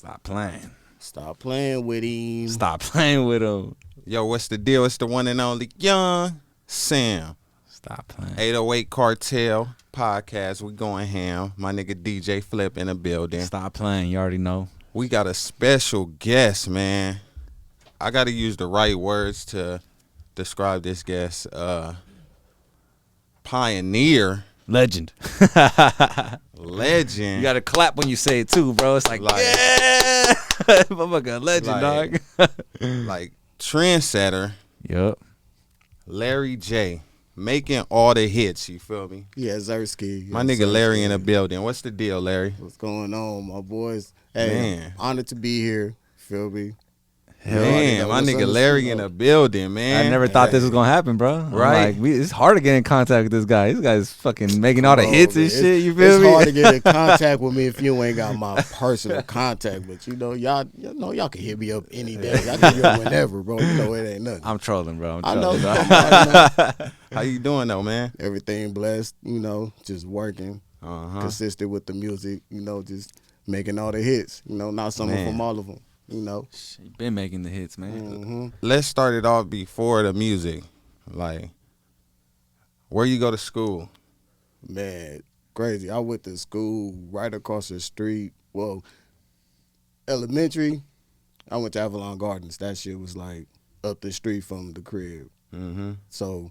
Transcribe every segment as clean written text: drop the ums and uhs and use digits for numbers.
Stop playing. Stop playing with him. Stop playing with him. Yo, what's the deal? It's the one and only Young Sam. Stop playing. 808 Cartel Podcast. We going ham. My nigga DJ Flippp in the building. Stop playing. You already know. We got a special guest, man. I got to use the right words to describe this guest. Pioneer. Legend. Legend. You got to clap when you say it too, bro. It's like yeah. Motherfucker, legend, dog. Like trendsetter. Yup. Larry Jayy. Making all the hits, you feel me? Yeah, Zersky. My nigga Larry in the building. What's the deal, Larry? What's going on, my boys? Hey, Man. honored to be here. Feel me? Man, my nigga Larry in the building, man. I never thought this was gonna happen, bro. Right. Like, it's hard to get in contact with this guy. This guy's fucking making all the hits and shit. You feel it's me? It's hard to get in contact with me if you ain't got my personal contact. But y'all can hit me up any day. I can hit you up whenever, bro. You know it ain't nothing. I'm trolling, bro. I know. How you doing though, man? Everything blessed. Just working, consistent with the music. Just making all the hits. Not something from all of them. You been making the hits, man. Mm-hmm. Let's start it off before the music. Like, where you go to school? Man, crazy. I went to school right across the street. Well, elementary, I went to Avalon Gardens. That shit was like up the street from the crib. Mm-hmm. So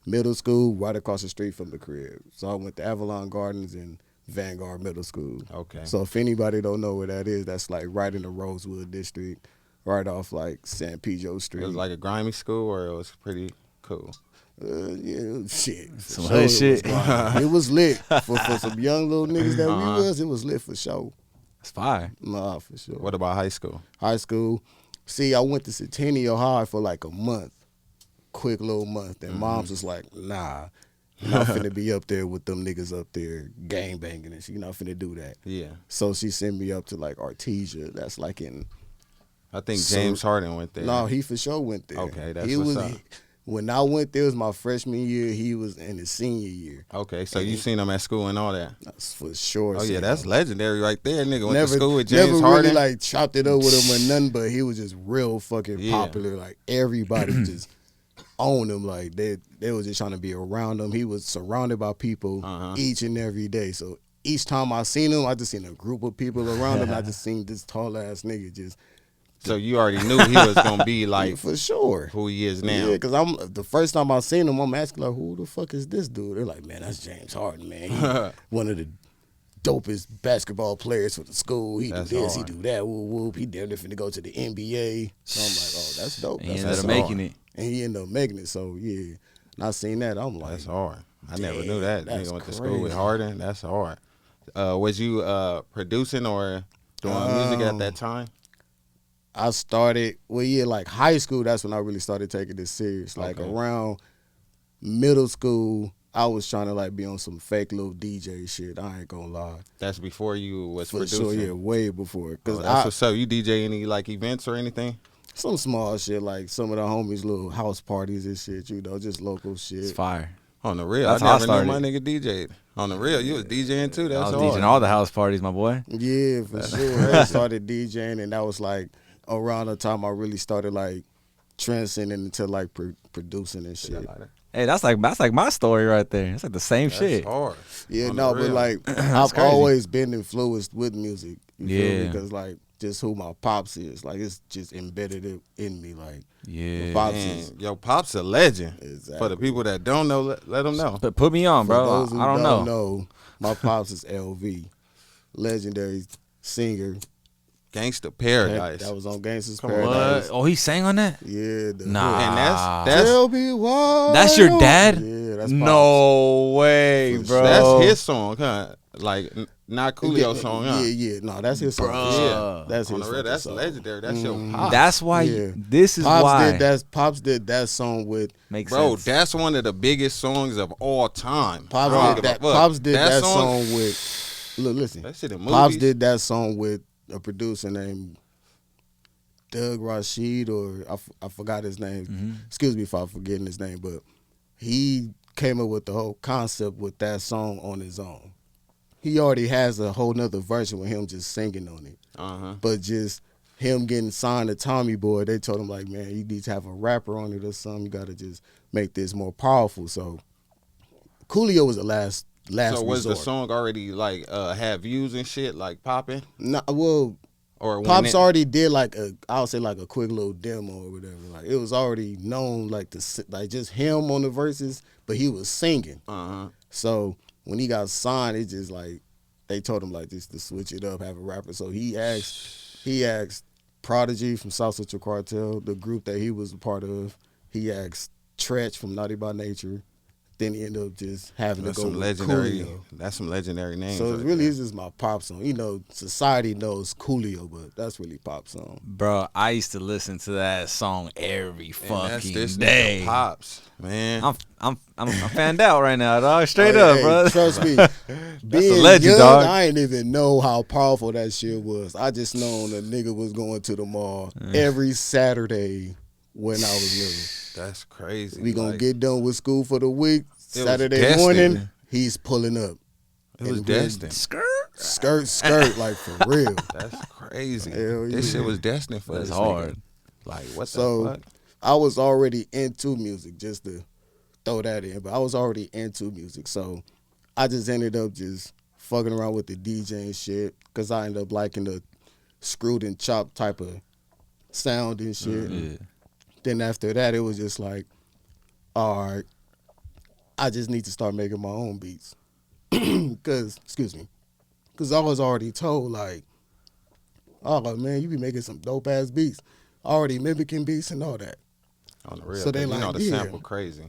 middle school, right across the street from the crib. So I went to Avalon Gardens and Vanguard Middle School. Okay. So if anybody don't know where that is, that's like right in the Rosewood district, right off like San Pedro Street. It was like a grimy school, or it was pretty cool? Yeah, shit. Some hood shit. It was lit for some young little niggas that we was. It was lit for sure. It's fire. Nah, for sure. What about high school? High school. See, I went to Centennial High for like a month, quick little month, and mom's was like, nah. You're not finna be up there with them niggas up there gang banging and shit. You're not finna do that. Yeah. So she sent me up to like Artesia. That's like in. I think James Harden went there. No, he for sure went there. Okay, that's what's up. When I went there, it was my freshman year. He was in his senior year. Okay, so you seen him at school and all that? That's for sure. Oh yeah, that's legendary right there, nigga. Went Never, to school with James never Harden. really like chopped it up with him or nothing, but he was just real fucking popular. Like everybody just owned him. Like they was just trying to be around him. He was surrounded by people each and every day. So each time I seen him, I just seen a group of people around him. I just seen this tall ass nigga just. So you already knew he was gonna be like for sure who he is now. Yeah, because the first time I seen him, I'm asking like, who the fuck is this dude? They're like, man, that's James Harden, man. He one of the dopest basketball players for the school. He do this, he do that, whoop whoop. He damn near finna go to the NBA. So I'm like, oh, that's dope. And he That's ended up making it. And he ended up making it. So yeah, and I seen that. I'm like, That's hard. I never knew that. that's Nigga went to crazy. school with Harden. That's hard. Was you producing or doing music at that time? I started, like high school, that's when I really started taking this serious. Like around middle school, I was trying to like be on some fake little DJ shit. I ain't gonna lie. That's before you was For producing? sure, yeah, way before. Cause That's what's up. You DJ any like events or anything? Some small shit, like some of the homies' little house parties and shit, just local shit. It's fire. On the real, That's I how I never knew my started. nigga DJ'd. On the real, you was DJing too. That's I was hard. DJing all the house parties, my boy. Yeah, for sure. I started DJing, and that was like around the time I really started like transcending into like producing and shit. Hey, that's like my story right there. It's like the same shit. That's hard. Yeah, On no, the but real. like I've crazy. always been influenced with music. You feel me? Yeah. Because like just who my pops is, like it's just embedded in me. Like Yeah. my pops Man, is yo, Pop's a legend. Exactly. For the people that don't know, let them know. But put me on, For bro. those who I don't know. my pops is LV, legendary singer. Gangsta Paradise. That was on Gangsta What? Paradise. Oh, he sang on that? Yeah, Nah. And that's Tell me why. That's your dad? Yeah, that's No way, For bro. sure. that's his song, huh? Like not Coolio song, huh? Yeah. No, that's his song. Bruh. Yeah, that's On his the real, fucking that's song. legendary. That's your Pop. That's why. Yeah. This is Pops why. did that song with Makes Bro, sense. that's one of the biggest songs of all time. Pops. I don't Did give a that, fuck. Pops did that song with. Look, listen. That shit in Pops movies. did that song with a producer named Doug Rashid, or I forgot his name. Excuse me if I'm forgetting his name, but he came up with the whole concept with that song on his own. he already has a whole nother version with him just singing on it. But just him getting signed to Tommy Boy, they told him like, man, you need to have a rapper on it or something. You got to just make this more powerful. So Coolio was the last So was resort. the song already like had views and shit like popping? No, well, Or when Pops already did like I'll say like a quick little demo or whatever. Like it was already known like just him on the verses, but he was singing. So when he got signed, it just like they told him like just to switch it up, have a rapper. So he asked Prodigy from South Central Cartel, the group that he was a part of. He asked Tretch from Naughty by Nature. Then he ended up just having that's to go some with legendary. Coolio. That's some legendary names. So right it really there. is just my pop song. You know, society knows Coolio, but that's really pop song. Bro, I used to listen to that song every And that's fucking this day. nigga Pops, man. I'm fanned out right now, dog. Straight Oh, up, hey, bro. Trust me, being legend, young, dog. I didn't even know how powerful that shit was. I just known a nigga was going to the mall every Saturday when I was little. That's crazy. We gonna like, get done with school for the week. It was Saturday destined. morning, he's pulling up. It was And destined. Skirt, like for real. That's crazy. Hell This yeah. shit was destined for That's this hard. nigga. Like what So the fuck? I was already into music, just to throw that in. But I was already into music, so I just ended up just fucking around with the DJ and shit because I ended up liking the screwed and chopped type of sound and shit. Yeah. Then after that, it was just like, all right, I just need to start making my own beats. Because I was already told, like, oh, man, you be making some dope-ass beats. Already mimicking beats and all that. On the real. So they you know like, the yeah. sample crazy.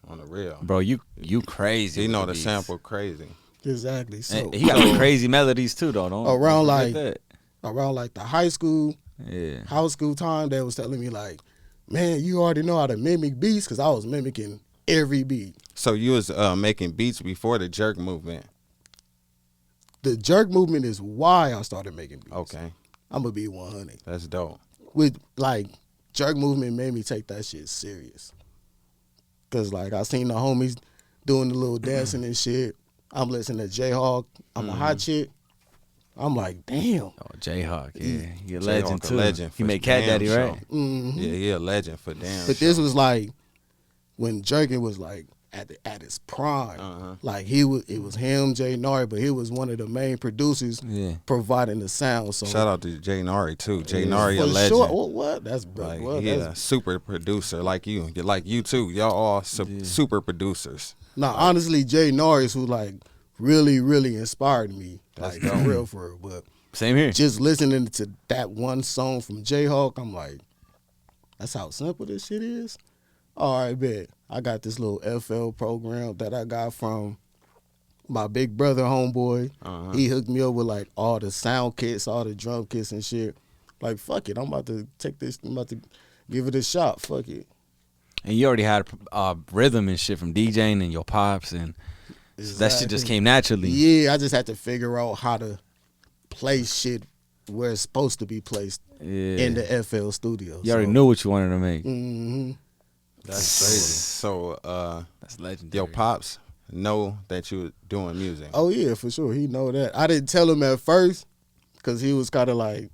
On the real. Bro, you crazy. He with know the the beats. sample crazy. Exactly. So And he got some crazy melodies too, though. Don't Around, forget like- that. around like the high school time, they was telling me like, man, you already know how to mimic beats because I was mimicking every beat. So you was making beats before the jerk movement. The jerk movement is why I started making beats. Okay. I'm going to be 100. That's dope. With like jerk movement made me take that shit serious. Cause like I seen the homies doing the little dancing and shit. I'm listening to J-Hawk. I'm a hot chick. I'm like, damn. Oh, Jayhawk, yeah. He a Jayhawk legend a too. legend He for made Cat damn Daddy, sure. right? Mm-hmm. Yeah, he a legend for damn. But this was like when jerking was like at his prime. Like it was him, Jay Nari, but he was one of the main producers providing the sound. So Shout out to Jay Nari too. Jay Nari a for legend. sure. What? That's Like what? he That's, a super producer like you. Like you too. Y'all all super producers. nah, honestly, Jay Nari is who like really, really inspired me. That's Like for real. But Same here. just listening to that one song from J-Hawk, I'm like, that's how simple this shit is. All right, bet. I got this little FL program that I got from my big brother, homeboy. He hooked me up with like all the sound kits, all the drum kits and shit. Like, fuck it. I'm about to take this, I'm about to give it a shot. Fuck it. And you already had rhythm and shit from DJing and your pops, and that shit just came naturally. Yeah, I just had to figure out how to play shit where it's supposed to be placed in the FL studio. You already knew what you wanted to make. Mm-hmm. That's crazy. So That's legendary. your pops know that you doing music. Oh, yeah, for sure. He know that. I didn't tell him at first because he was kind of like,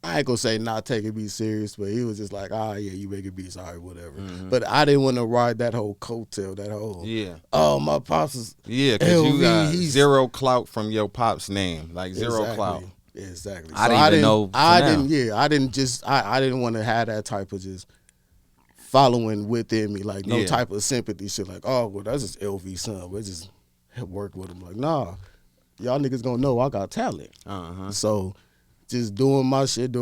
I ain't gonna say not taking me serious, but he was just like, yeah, you making beats, all right, whatever. But I didn't want to ride that whole coattail, that whole, my pops is Yeah, because you LV, got he's- zero clout from your pop's name. Like zero clout. Exactly. I didn't even know I till didn't. I didn't just. I didn't want to have that type of just following within me, like no type of sympathy shit. Like, oh, well, that's just LV son. We just work with him. Like, nah, y'all niggas gonna know I got talent. So just doing my shit. I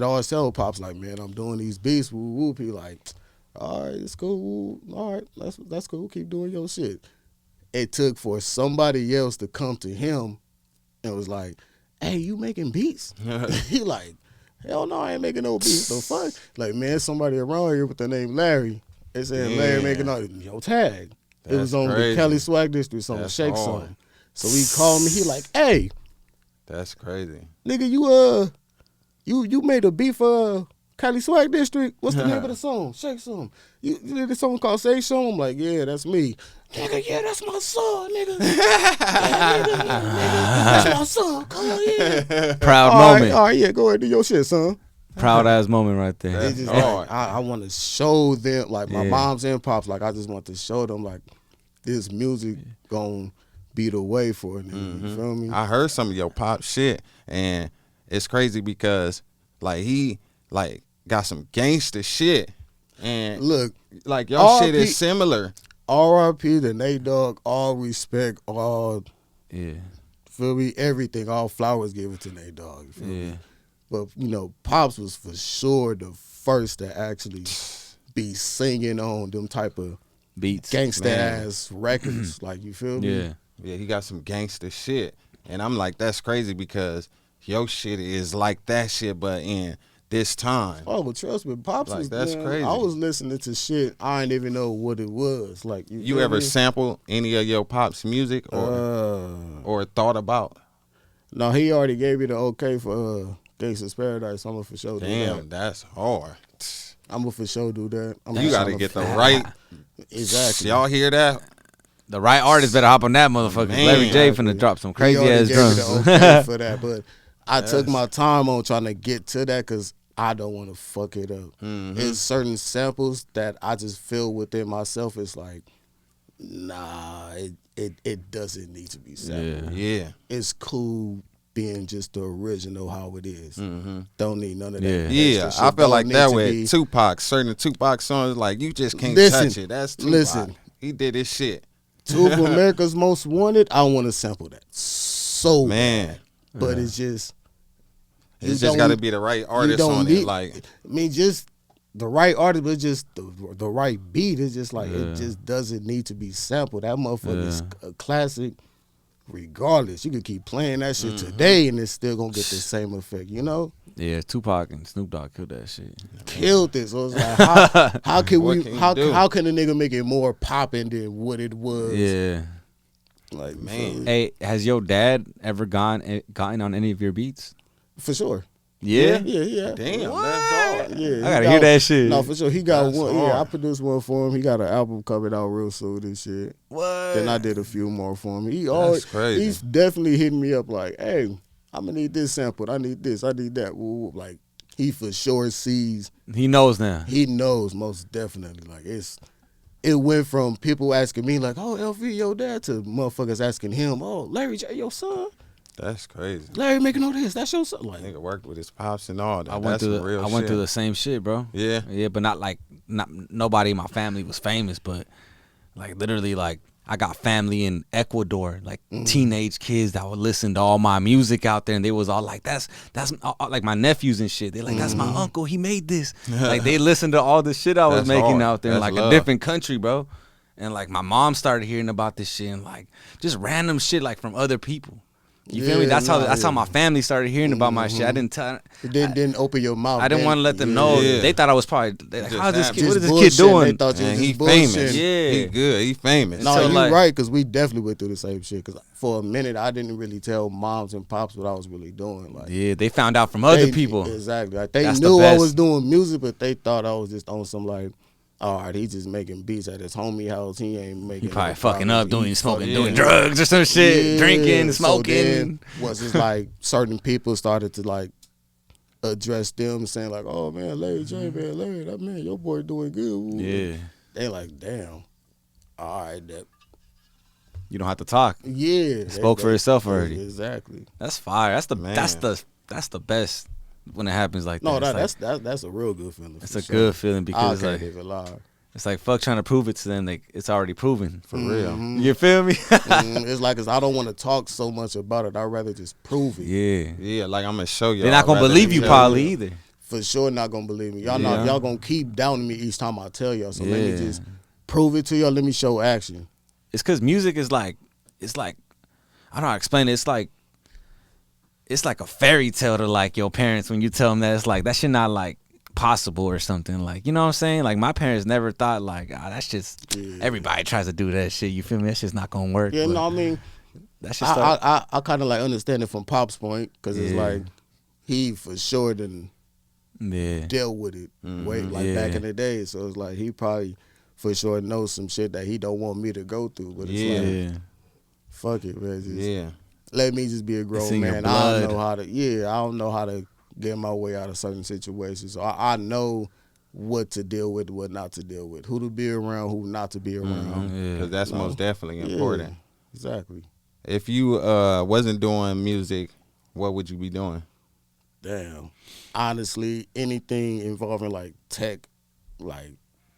always tell pops like, man, I'm doing these beats. Woo woo. He like, all right, it's cool. All right, that's cool. Keep doing your shit. It took for somebody else to come to him and was like, hey, you making beats? He like, hell no, I ain't making no beats. The fuck? Like, man, somebody around here with the name Larry. They said Larry making all your tag. It was on the Kelly Swag District on the Shake song. So he called me. He like, hey, That's crazy. nigga, you made a beat for Cali Swag District. What's the name of the song? Shake Some. You did a song called Say Some? I'm like, yeah, that's me. Nigga, yeah, that's my son, nigga. Yeah, nigga, that's my son. Come on, yeah. Proud all moment. Right, all right, yeah, go ahead, do your shit, son. Proud ass moment right there. It's just like, I want to show them, like my moms and pops, like I just want to show them, like this music gonna be the way for it. You feel me? I heard some of your pop shit, and it's crazy because like he like got some gangster shit, and look, like your shit is similar. R.I.P. to Nate Dogg, all respect, all feel me, everything, all flowers given to Nate Dogg. You feel me? But you know, Pops was for sure the first to actually be singing on them type of beats, gangsta ass records. Like, you feel me? Yeah, he got some gangster shit, and I'm like, that's crazy because your shit is like that shit, but in this time. Oh, but trust me, Pops like, was, that's crazy. I was listening to shit I didn't even know what it was. Like, you ever sample any of your Pops music or thought about? No, he already gave me the okay for Gangsta Paradise. I'm gonna for sure do that. Damn, that's hard. I'm gonna for sure do that. You gotta get the right. Exactly. Y'all hear that? The right artist better hop on that motherfucker. Larry Jayy finna drop some crazy ass drums. He gave me the okay for that, but I took my time on trying to get to that because I don't want to fuck it up. There's certain samples that I just feel within myself. It's like, nah, it doesn't need to be sampled. Yeah. It's cool being just the original how it is. Don't need none of that. Yeah, I feel like that with Tupac. Certain Tupac songs, like you just can't touch it. That's Tupac. Listen, he did his shit. Two of America's Most Wanted, I want to sample that so bad. But it's just got to be the right artist on it. Like, I mean, just the right artist, but just the right beat. It's just like it just doesn't need to be sampled. That motherfucker is a classic. Regardless, you could keep playing that shit today, and it's still gonna get the same effect. You know? Yeah, Tupac and Snoop Dogg killed that shit. Killed this. So it's like, how can we? How can a nigga make it more popping than what it was? Yeah. Like, man. Hey, has your dad ever gotten on any of your beats? For sure. Yeah? Yeah. Damn, that's hard. Yeah, I gotta hear that shit. No, for sure. He got That's one. hard. Yeah, I produced one for him. He got an album coming out real soon and shit. What? Then I did a few more for him. That's crazy. He's definitely hitting me up like, hey, I'm gonna need this sample. I need this. I need that. Woo. Like, he for sure sees. He knows now. He knows most definitely. Like, it went from people asking me like, oh, LV, your dad, to motherfuckers asking him, oh, Larry Jayy, your son. That's crazy. Larry making all this. That's your son. Like, Nigga worked with his pops and all that. I went through the same shit, bro. Yeah, but not nobody in my family was famous, but like literally, like I got family in Ecuador, like teenage kids that would listen to all my music out there, and they was all like, that's like my nephews and shit. They like, that's my uncle. He made this. Like they listened to all the shit I was making out there in like a different country, bro. And like my mom started hearing about this shit and like just random shit like from other people. You feel me? That's how my family started hearing about my shit. I didn't tell. Didn't open your mouth. I didn't want to let them know. Yeah. They thought I was probably like, how's this kid? What is this bullshit. kid doing? They thought man, he bullshit. famous. Yeah. He good. He famous. No, So, you're like- right, because we definitely went through the same shit. Because for a minute, I didn't really tell moms and pops what I was really doing. Like, Yeah, they found out from other people. Exactly. Like, they That's the knew I best. was doing music, but they thought I was just on some like, all right, he's just making beats at his homie house. He ain't making. He probably no fucking problems. up, doing smoking, yeah. doing drugs or some shit, Yeah. drinking, So smoking. then was just like certain people started to like address them, saying like, "Oh man, Larry Jayy, man, Larry, that man, your boy doing good." Ooh. Yeah, They like, damn. All right, that. you don't have to talk. Yeah, Spoke for itself already. Exactly. That's fire. That's the Man. that's the best when it happens like No, that. It's that's a real good feeling. it's for a sure. good feeling I because can't like even lie. it's like fuck trying to prove it to them. Like it's already proven. For real. You feel me? It's like, 'cause I don't want to talk so much about it. I'd rather just prove it. Yeah. Yeah, like I'm gonna show you. They're not gonna believe you probably either. For sure, not gonna believe me. Y'all Yeah. y'all gonna keep doubting me each time I tell y'all. So let me Yeah. just prove it to y'all. Let me show action. It's because music is like, it's like, I don't know how to explain it. It's like a fairy tale to like your parents when you tell them that it's like, that shit not like possible or something. Like, you know what I'm saying? Like my parents never thought like, that's just, everybody tries to do that shit. You feel me? That shit's not gonna work. Yeah, but no, I mean, that shit start, I kind of like understand it from Pop's point, because it's Yeah. like he for sure done dealt with it way back in the day. So it's like he probably for sure knows some shit that he don't want me to go through. But it's like, fuck it, man. Just let me just be a grown man. I don't know how to. I don't know how to get my way out of certain situations. So I know what to deal with, what not to deal with, who to be around, who not to be around. Because that's most definitely important. Exactly. If you wasn't doing music, what would you be doing? Damn. Honestly, anything involving like tech, like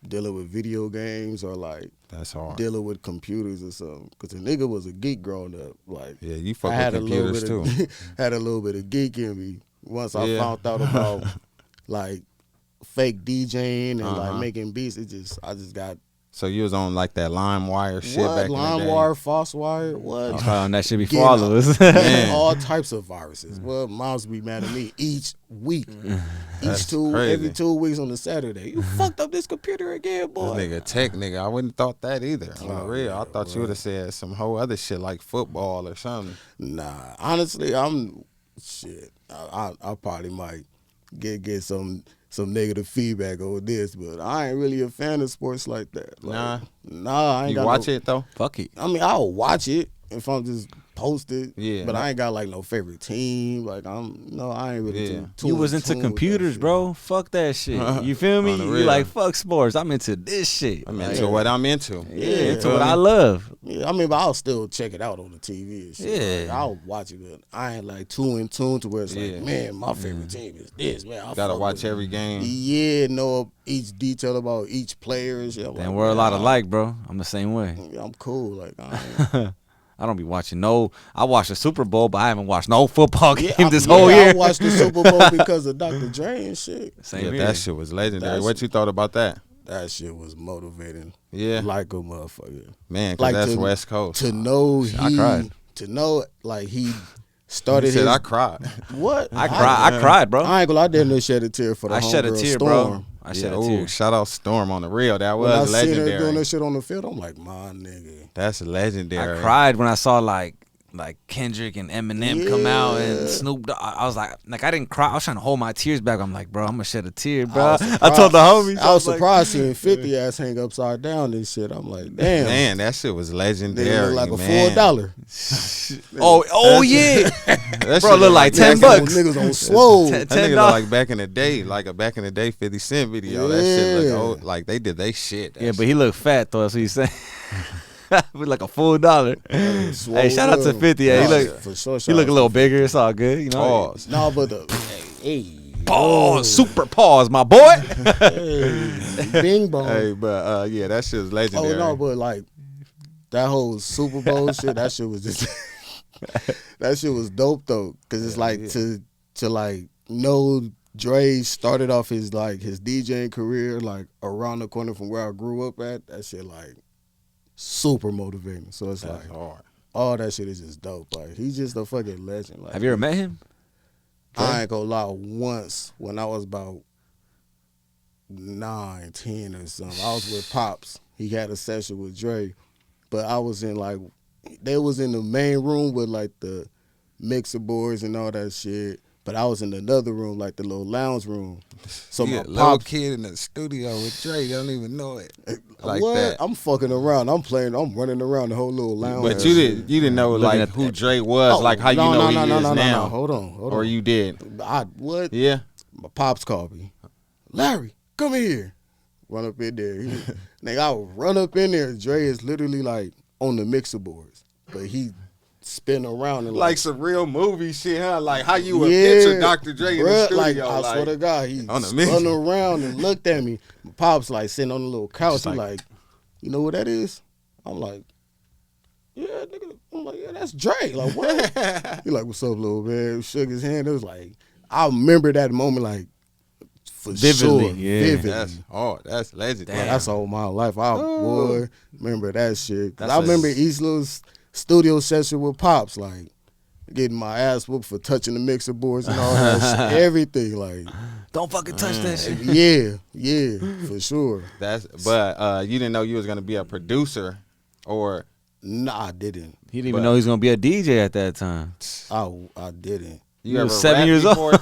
dealing with video games or like that's hard. Dealing with computers or something. Because the nigga was a geek growing up. Like, yeah, you fuck with computers too. Had a little bit of geek in me. Once I found out about like fake DJing and like making beats, I just got. So you was on like that LimeWire shit back in the day? LimeWire, FossWire, what? I found that shit before all of us. All types of viruses. Well, moms be mad at me each week. Every 2 weeks on a Saturday. You fucked up this computer again, boy. This nigga tech nigga. I wouldn't thought that either. On the real. I thought you would have said some whole other shit like football or something. Nah. Honestly, I probably might get some negative feedback over this, but I ain't really a fan of sports like that. Like, I ain't you got watch it though? Fuck it. I mean, I'll watch it if I'm just posted. Yeah. But I ain't got like no favorite team. Like I ain't really too you was into computers, bro. Fuck that shit. You feel me? You like fuck sports. I'm into this shit. I'm into what I'm into. Yeah, into what I love. Yeah, I mean, but I'll still check it out on the TV and shit. Yeah. Like, I'll watch it, but I ain't like too in tune to where it's like, man, my favorite team is this, man. I gotta watch every game. Yeah, know each detail about each player and shit. Damn, we're a lot alike, bro. I'm the same way. Yeah, I'm cool. Like I don't be watching I watched the Super Bowl, but I haven't watched no football game this whole year. I watched the Super Bowl because of Dr. Dre and shit. Same here. That shit was legendary. What you thought about that? That shit was motivating. Yeah. Like a motherfucker. Man, because that's West Coast. To know I cried. To know, like, he started I cried. What? I cried, bro. I ain't gonna lie, I didn't shed a tear for the I shed a tear, Storm. bro. I shed a tear. Shout out Storm on the real. That was when I legendary. seen her doing that shit on the field, I'm like, my nigga. That's legendary. I cried when I saw like Kendrick and Eminem come out and Snoop Dogg. I was like I didn't cry. I was trying to hold my tears back. I'm like, bro, I'm gonna shed a tear, bro. I told the homies. I was surprised seeing 50 ass hang upside down and shit. I'm like, damn. Man, that shit was legendary. They look like man. a $4. oh yeah. Bro, look like $10. Niggas on swole. That nigga look like back in the day, like a back in the day 50 Cent video. That shit look old. Like they did they shit. But he looked fat though, that's what he's saying. With like a $1. Hey, shout out to 50. Yeah, he look a little bigger. It's all good, you know. Pause. No, but pause, super pause, my boy. Bing bong. Hey, but yeah, that shit was legendary. Oh no, but like that whole Super Bowl shit, that shit was just that shit was dope though, cause it's like to like know Dre started off his DJing career like around the corner from where I grew up at. That shit like super motivating. So it's that's like hard. All that shit is just dope. Like he's just a fucking legend. Like, have you ever met him? I ain't gonna lie. Once when I was about 9, 10 or something, I was with Pops. He had a session with Dre, but I was in they was in the main room with like the mixer boards and all that shit. But I was in another room, like the little lounge room. So my little kid in the studio with Dre, you don't even know it. Like what? That. I'm fucking around. I'm running around the whole little lounge. But you didn't know like who Dre was, like how you know he is now. No. Hold on. Or you did. What? Yeah. My Pops called me. Larry, come here. Run up in there. Nigga, I would run up in there. Dre is literally like on the mixer boards. But he spin around and like some real movie shit, huh? Like how you would picture Dr. Dre in the studio. Like I swear to God, he spun around and looked at me. My Pops like sitting on the little couch. He like, you know what that is? I'm like, yeah, nigga. I'm like, yeah, that's Dre. Like what? He like, what's up, little man? Shook his hand. It was like, I remember that moment like for vividly, sure. Yeah. Vividly. That's hard. That's legendary. That's all my life. I boy, remember that shit. I remember each little studio session with Pops, like getting my ass whooped for touching the mixer boards and all that shit. Everything, like don't fucking touch that shit. Yeah, for sure. But you didn't know you was gonna be a producer, or nah, I didn't. He didn't even know he was gonna be a DJ at that time. I didn't. You was 7 years old.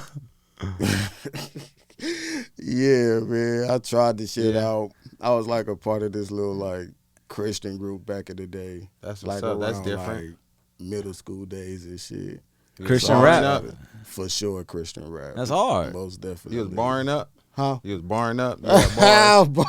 Yeah, man. I tried the shit out. I was like a part of this little like Christian group back in the day. That's like what's up. That's around, different. Like middle school days and shit. Christian barring rap? up. For sure, Christian rap. That's hard. Most definitely. You was barring up. Huh? You was barring up. You had bars.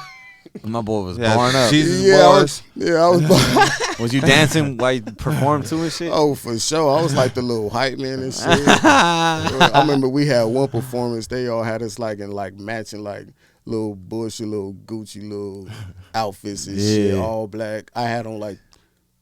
My boy was Yeah, barring up. Jesus Yeah, bars. I was Was you dancing while you performed to and shit? Oh, for sure. I was like the little hype man and shit. I remember we had one performance. They all had us like in like matching like little bullshit, little Gucci little outfits and shit, all black. I had on like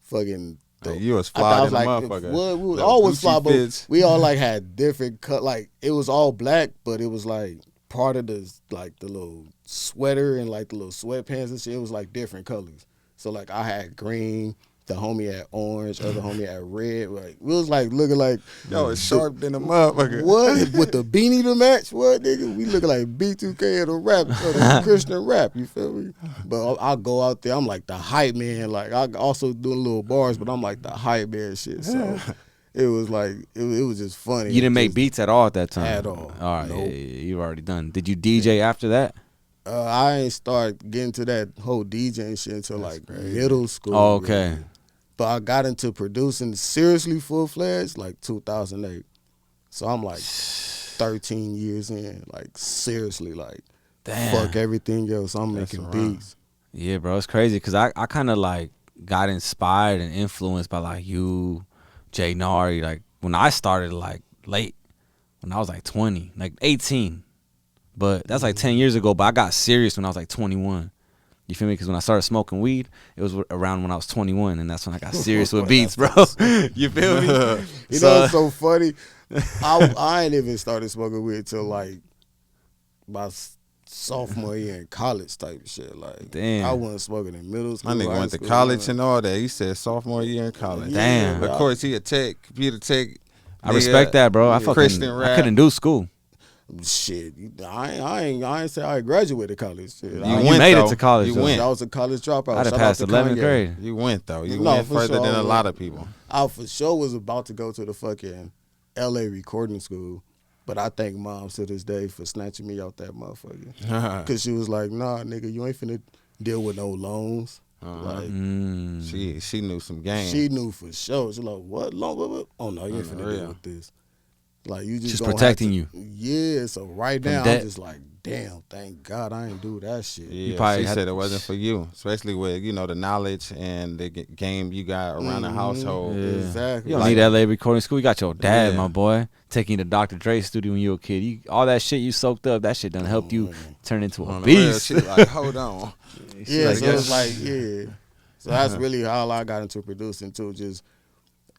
fucking. You was fly in the like, motherfucker. What? We was Little always Gucci fly, but fits. we all like had different cut. Like it was all black, but it was like part of the like the little sweater and like the little sweatpants and shit. It was like different colors. So like I had green, the homie had orange, other homie had red. Like we was like looking like Yo, it's sharp than a motherfucker. what with the beanie to match? What nigga? We looking like B2K of the rap, of the Christian rap. You feel me? But I'll go out there. I'm like the hype man. Like I also doing little bars, but I'm like the hype man shit. So it was like it was just funny. You didn't make Just- beats at all at that time? At all. All right, Nope. yeah, you already done. Did you DJ after that? I ain't start getting to that whole DJing shit until like middle school. Oh, okay. really. But I got into producing seriously full-fledged like 2008. So I'm like 13 years in, like seriously, like Damn. fuck everything else. I'm That's making around. beats. Yeah, bro, it's crazy because I kind of like got inspired and influenced by like you, Jay Nari. Like when I started like late, when I was like 20, like 18. But that's like 10 years ago. But I got serious when I was like 21. You feel me? Because when I started smoking weed, it was around when I was 21, and that's when I got serious with beats, bro. You feel me? You know what's so funny? I ain't even started smoking weed till like my sophomore year in college type shit. Like, Damn. I wasn't smoking in middle school. My nigga high went to school, college nothing. and all that. He said sophomore year in college. Damn. Of course, he a tech, computer tech. I respect that, bro. I Christian rap. I couldn't do school. Shit, I ain't say I graduated college. Shit. You I, went, made it though. to college, You though. went. I was a college dropout. I'd have Shout out passed to 11th Kanye. grade. You went though. You No, went for further sure, than I a went. lot of people. I for sure was about to go to the fucking LA recording school, but I thank moms to this day for snatching me out that motherfucker. Cause she was like, nah, nigga, you ain't finna deal with no loans. Like She knew some game. she knew for sure. She like, what loan? What? Oh no, you ain't finna real. deal with this. Like you just Just gonna have protecting to- you. Yeah. So right now debt. I'm just like, damn, thank God I ain't do that shit. Yeah, probably she had- said it wasn't for you, especially with the knowledge and the game you got around the household. Yeah. Exactly. You don't need LA recording school. You got your dad, Yeah. my boy, taking you to Dr. Dre's studio when you were a kid. All that shit you soaked up, that shit done helped you turn into a On the real, beast. she like, hold on. Yeah, like, so yes. it's like, yeah. So that's really how I got into producing too, just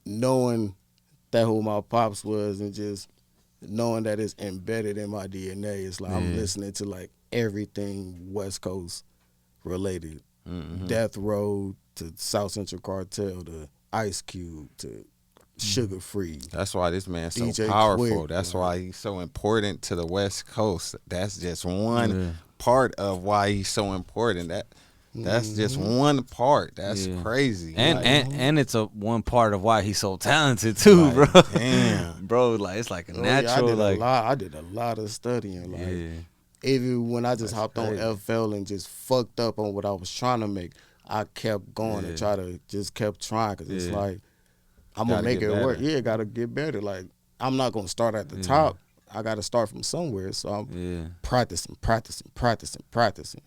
knowing that who my pops was and just knowing that it's embedded in my DNA. It's like I'm listening to like everything West Coast related. Death Row to South Central Cartel to Ice Cube to Sugar Free. That's why this man's so DJ powerful. Quick, That's man. why he's so important to the West Coast. That's just one part of why he's so important. That's just one part. That's Yeah. crazy. And, Like, and it's a one part of why he's so talented too, bro. damn. Bro, like it's like a Oh, yeah, natural, I did a lot of studying. Like even when I just hopped on FL and just fucked up on what I was trying to make, I kept going and just kept trying because it's like I'm gonna Gotta make get it work. better. Yeah, gotta get better. Like I'm not gonna start at the top. I gotta start from somewhere. So I'm practicing,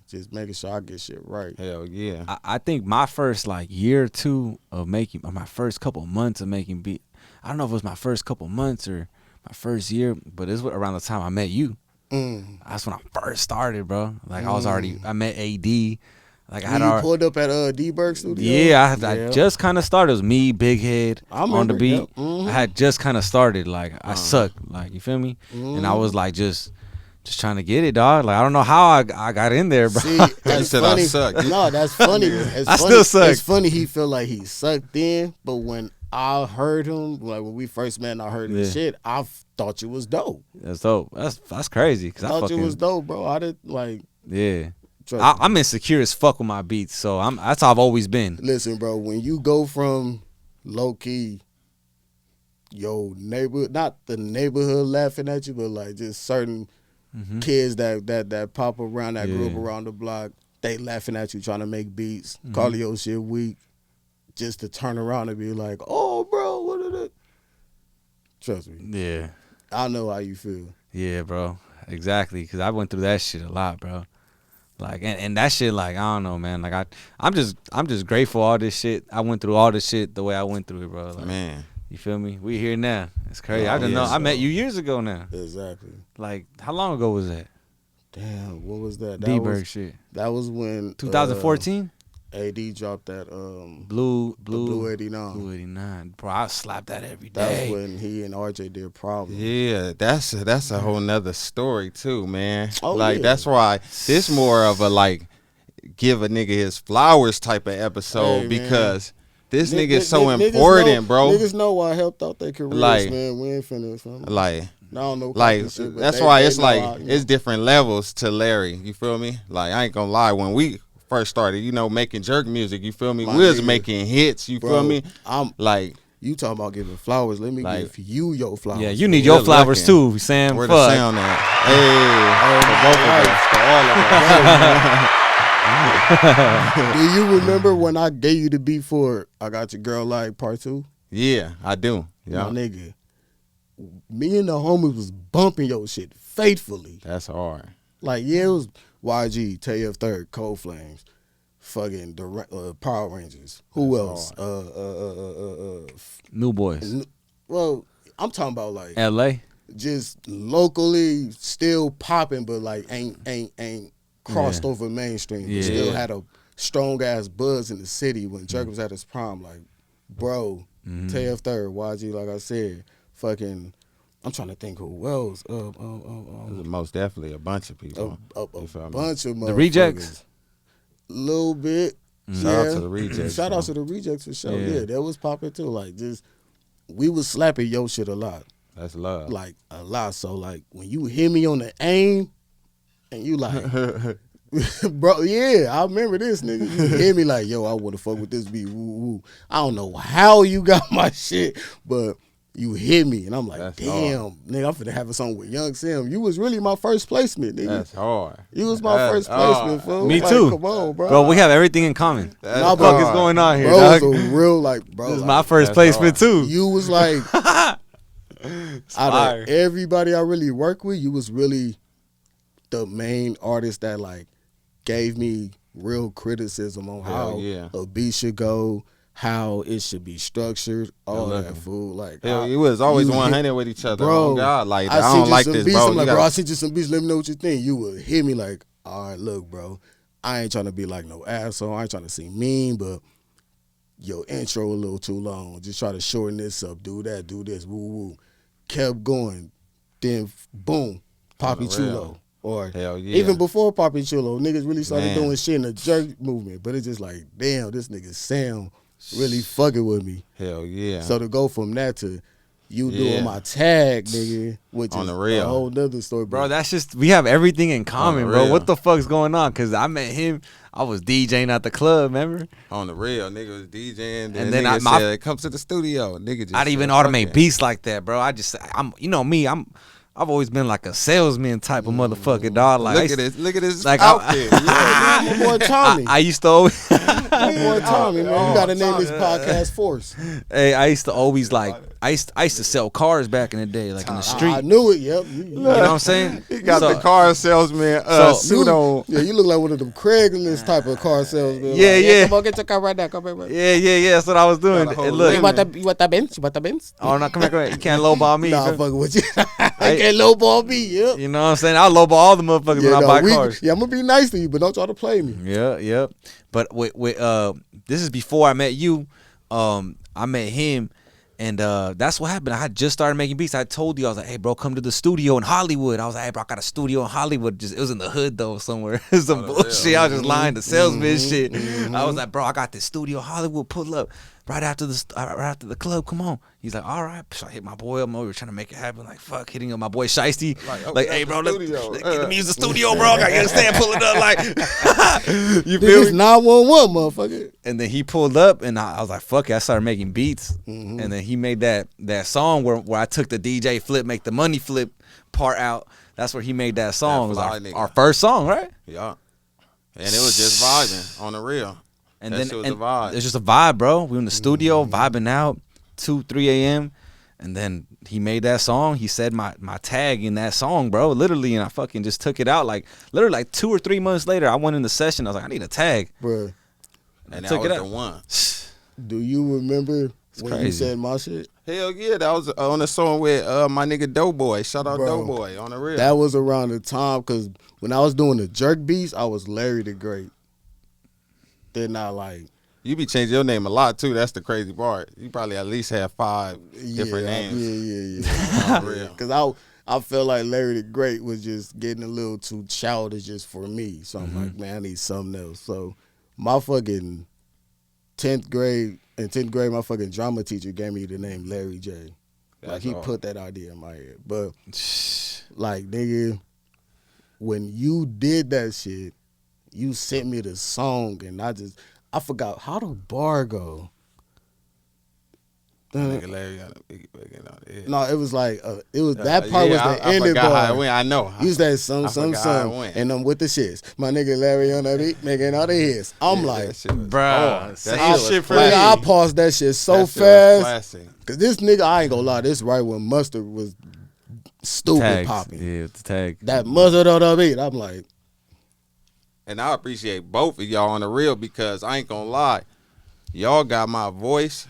just making sure I get shit right. Hell yeah. I think my first like year or two of making, or my first couple months of making beat, I don't know if it was my first couple months or my first year, but it was around the time I met you. That's when I first started, bro. Like I was already, I met AD. Like I had You already, pulled up at D Berg Studio. yeah, I just kind of started. It was me, Big Head, I on the remember, beat. yep. Mhm. I had just kind of started. Like I sucked. Like you feel me? And I was like just trying to get it, dog. Like I don't know how I got in there, bro. See, that's said I funny. suck. No, that's funny. It's I funny. still suck. It's funny he felt like he sucked in, but when I heard him, like when we first met and I heard his shit, I thought you was dope. That's dope. That's crazy. Cause I thought you was dope, bro. I did like. yeah. Trust me. I'm insecure as fuck with my beats, so that's how I've always been. Listen, bro, when you go from low key, your neighborhood, not the neighborhood laughing at you, but like just certain kids that pop around, that grew up around the block, they laughing at you trying to make beats, calling your shit weak, just to turn around and be like, oh, bro, what is it? Trust me. Yeah. I know how you feel. Yeah, bro. Exactly. Because I went through that shit a lot, bro. Like, and that shit, like, I don't know, man. Like, I'm just grateful all this shit. I went through all this shit the way I went through it, bro. Like, Man. you feel me? We here now. It's crazy. Oh, I didn't know. yeah, I met you years ago now. Exactly. Like, how long ago was that? Damn, what was that? D-Berg shit. That was when 2014? AD dropped that Blue 89. Blue 89. Bro, I slapped that every day. That's when he and RJ did Problem. Yeah, that's a whole nother story too, man. Oh, like yeah. that's why this more of a like give a nigga his flowers type of episode Hey, because this nigga is so niggas important, know, bro. Niggas know I helped out their careers, Like- man. We ain't finna. Like I don't know. Like shit, but that's they- why they it's know like I, you it's know. different levels to Larry. You feel me? Like I ain't gonna lie, when we first started, you know, making jerk music, you feel me? My We was nigga, making hits, you bro, feel me? I'm Like you talking about giving flowers? Let me Like- give you your flowers. Yeah, you need We're your flowers looking. too, Sam. where Fuck. the sound at? Hey, for both of us, for all of us. Do you remember when I gave you the beat for I Got Your Girl Like Part 2? Yeah, I do. Yeah, My nigga, me and the homies was bumping your shit faithfully. that's hard. Like, yeah, it was YG, TF Third, Cold Flames, fucking the Power Rangers. Who else? New Boys. Well, I'm talking about like LA. just locally still popping, but like ain't crossed over mainstream. But Yeah. still had a strong ass buzz in the city when Jerk was at his prime. Like, bro, TF Third, YG, like I said, fucking. I'm trying to think who else. There's most definitely a bunch of people. A You feel me? bunch of The Rejects. Little bit. Shout out to the Rejects. Shout out bro. to the Rejects for sure. Yeah. Yeah, that was popping too. Like, just we was slapping your shit a lot. That's love. Like a lot. So like when you hear me on the aim and you like bro, yeah, I remember this nigga. You hear me like, yo, I wanna fuck with this beat. Woo woo. I don't know how you got my shit, but you hit me and I'm like, That's damn, nigga, I'm finna have a song with Young Sam. You was really my first placement, nigga. That's hard. You was my That's first placement, hard. fool. Me Like, tue. Come on, bro. Bro, we have everything in common. That's Nah, What the fuck is hard. going on here, bro dog? was a real like, bro. This is like, my first That's placement hard. too. You was like, out fire. of everybody I really worked with, you was really the main artist that like gave me real criticism on Hell how yeah. a beat should go, how it should be structured, all Good that looking. fool. Like, Hell, it was always you hit- 100 with each other. bro. Oh God, like I, sent don't you like some this, beats. bro. I'm You like, gotta- bro, I sent you some beats. Let me know what you think. You would hit me like, all right, look, bro, I ain't trying to be like no asshole. I ain't trying to seem mean, but your intro a little too long. Just try to shorten this up. Do that. Do this. Woo woo. Kept going. Then boom, Papi real. Chulo. Or Hell yeah. even before Papi Chulo, niggas really started Man. doing shit in the jerk movement. But it's just like, damn, this nigga Sam really fucking with me. Hell yeah. So to go from that to you Yeah. doing my tag, nigga, which On is the real. a whole nother story. Bro, that's just, we have everything in common, bro. real. What the fuck's going on? Because I met him, I was DJing at the club, remember? on the real, nigga was DJing. And And then then I- said, come to the studio. Nigga just I'd even said, automate fuck it. beats like that, bro. I'm, you know me, I've always been like a salesman type of motherfucker, dog. Like, Look at this like, outfit. my boy Tommy. I used to always, My boy Tommy, man. You gotta name this podcast Force. hey, I used to always like, I used to sell cars back in the day, like in the street. I knew it. Yep. You You know what I'm saying? He got So- the car salesman so- suit on. Yeah, you look like one of them Craigslist type of car salesmen. Yeah, like, yeah. Come on, get your car right now. Come here. Yeah. That's what I was doing. Got a whole And look, You want the Benz? You want the Benz? oh no, come here. You can't lowball me. Nah, I'm feel- fucking with you. I can't lowball me. Yep. You know what I'm saying? I lowball all the motherfuckers when I buy cars. Yeah, I'm gonna be nice to you, but don't try to play me. Yeah. But with this is before I met you. I met him, and that's what happened. I had just started making beats. I told you, I was like, hey bro, come to the studio in Hollywood. I was like, hey bro, I got a studio in Hollywood. Just it was in the hood though somewhere. It was some bullshit. I was just lying to salesman shit. I was like, bro, I got this studio in Hollywood. Pull up. right after the club, come on. He's like, all right. So I hit my boy up. We were trying to make it happen. Like, fuck, hitting up my boy Shiesty. Like, hey, bro, let's get the music studio, bro. I gotta get a stand, pull it up. Like, you feel me? 911, motherfucker. And then he pulled up, and I was like, fuck it. I started making beats. And then he made that song where I took the DJ Flippp, make the money flip part out. That's where he made that song. It was our first song, right? Yeah. And it was just vibing on the real. And that then shit was a vibe. It's just a vibe, bro. We in the studio vibing out 2, 3 a.m. And then he made that song. He said my tag in that song, bro. Literally, and I fucking just took it out. Like literally, like 2 or 3 months later, I went in the session. I was like, I need a tag, bro. And that was the one. Do you remember when you said my shit? Hell yeah, that was on a song with my nigga Doughboy. Shout out Doughboy on the real. That was around the time because when I was doing the jerk beats, I was Larry the Great. Then I like. You be changing your name a lot too. That's the crazy part. You probably at least have 5 different names. Yeah. Because I felt like Larry the Great was just getting a little too childish just for me. So I'm like, man, I need something else. So my fucking 10th grade, my fucking drama teacher gave me the name Larry Jayy. Like he put that idea in my head. But like, nigga, when you did that shit, you sent me the song, and I forgot how the bar go. Nigga Larry got a big out there. No, it was like that part was the ending bar. How it went. I know. You said some, and I'm with the shits. My nigga Larry on that beat making all the hits. I'm like, bro, that shit for me. I paused that shit so fast. Cause this nigga, I ain't gonna lie, this right when Mustard was stupid popping. Yeah, the tag. That Mustard on the beat. I'm like. And I appreciate both of y'all on the real because I ain't gonna lie, y'all got my voice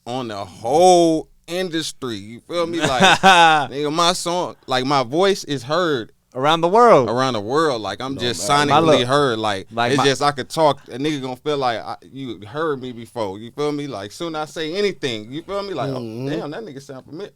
on the whole industry. You feel me? Like, nigga, my song, like my voice is heard around the world. Like I'm just sonically heard. Like it's just I could talk. A nigga gonna feel like you heard me before. You feel me? Like soon I say anything. You feel me? Like oh, damn, that nigga sound familiar.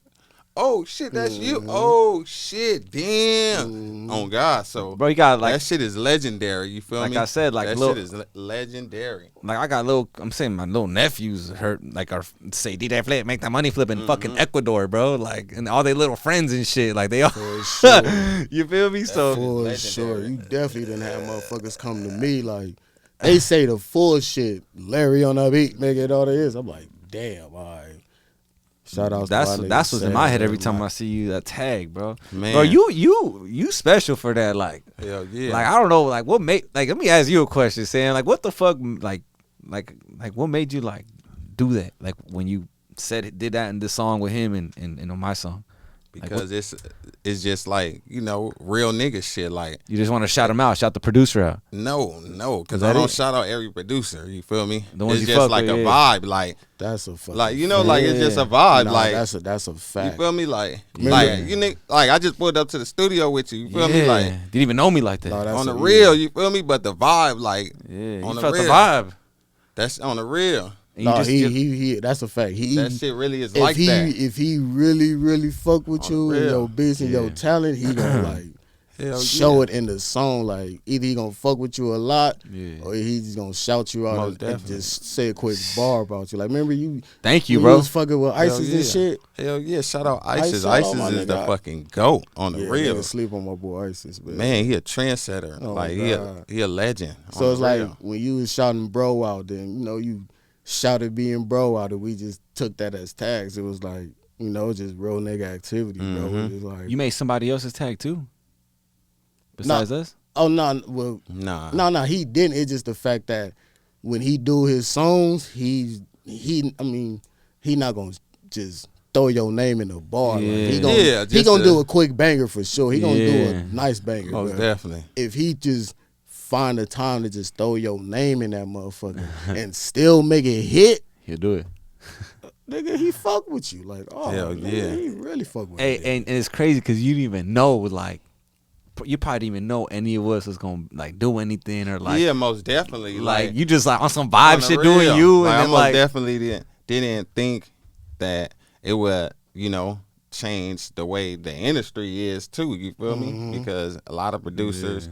Oh shit, that's you. Oh shit, damn. Oh God, so bro, you got like that shit is legendary. You feel me? Like I said, like that shit is legendary. Like I got I'm saying my little nephews heard like say DJ Flippp make that money flip in fucking Ecuador, bro. Like and all their little friends and shit. Like they all, you feel me? So for sure, you definitely didn't have motherfuckers come to me like they say the full shit. Larry on the beat, make it all it is. I'm like, damn, all right. Shout out. That's what's in my head every time I see you that tag, bro. Man, bro, you special for that. Like, hell yeah. Like I don't know, like what made like let me ask you a question, Sam. Like what the fuck, like what made you like do that? Like when you did that in this song with him and on my song. Because like, it's just like, you know, real nigga shit. Like you just want to shout him out, shout the producer out. No, because I don't shout out every producer. You feel me? It's just like a vibe. Like that's a fucking like you know, like it's just a vibe. Nah, like that's a fact. You feel me? Like you nigga, like I just pulled up to the studio with you. You feel me? Like didn't even know me like that. No, on the real, you feel me? But the vibe, like on the felt real, the vibe. That's on the real. No, he that's a fact. That shit really is like that. If he really fuck with you and your business and your talent, he gonna like show it in the song. Like either he gonna fuck with you a lot, or he just gonna shout you out and just say a quick bar about you. Like remember you? Thank you, bro. You was fucking with ISIS and shit. Hell yeah! Shout out ISIS. ISIS is the fucking GOAT on the real. Sleep on my boy ISIS, man. He a trendsetter. Like he a legend. So it's like when you was shouting bro out, then you know you shouted being bro out, and we just took that as tags. It was like, you know, just real nigga activity, bro. It was like you made somebody else's tag too, besides us. Oh no, well, no, he didn't. It's just the fact that when he do his songs, he not gonna just throw your name in the bar. Yeah. Like, he gonna do a quick banger for sure. He gonna do a nice banger. Most definitely. If he just find the time to just throw your name in that motherfucker and still make it hit, he'll do it. Nigga, he fuck with you. Like, oh, hell yeah. He really fuck with you. And it's crazy because you didn't even know, like, you probably didn't even know any of us was gonna like do anything or like. Yeah, most definitely. Like you just like on some vibe shit doing you, like, and then I like definitely didn't think that it would, you know, change the way the industry is too. You feel me? Because a lot of producers.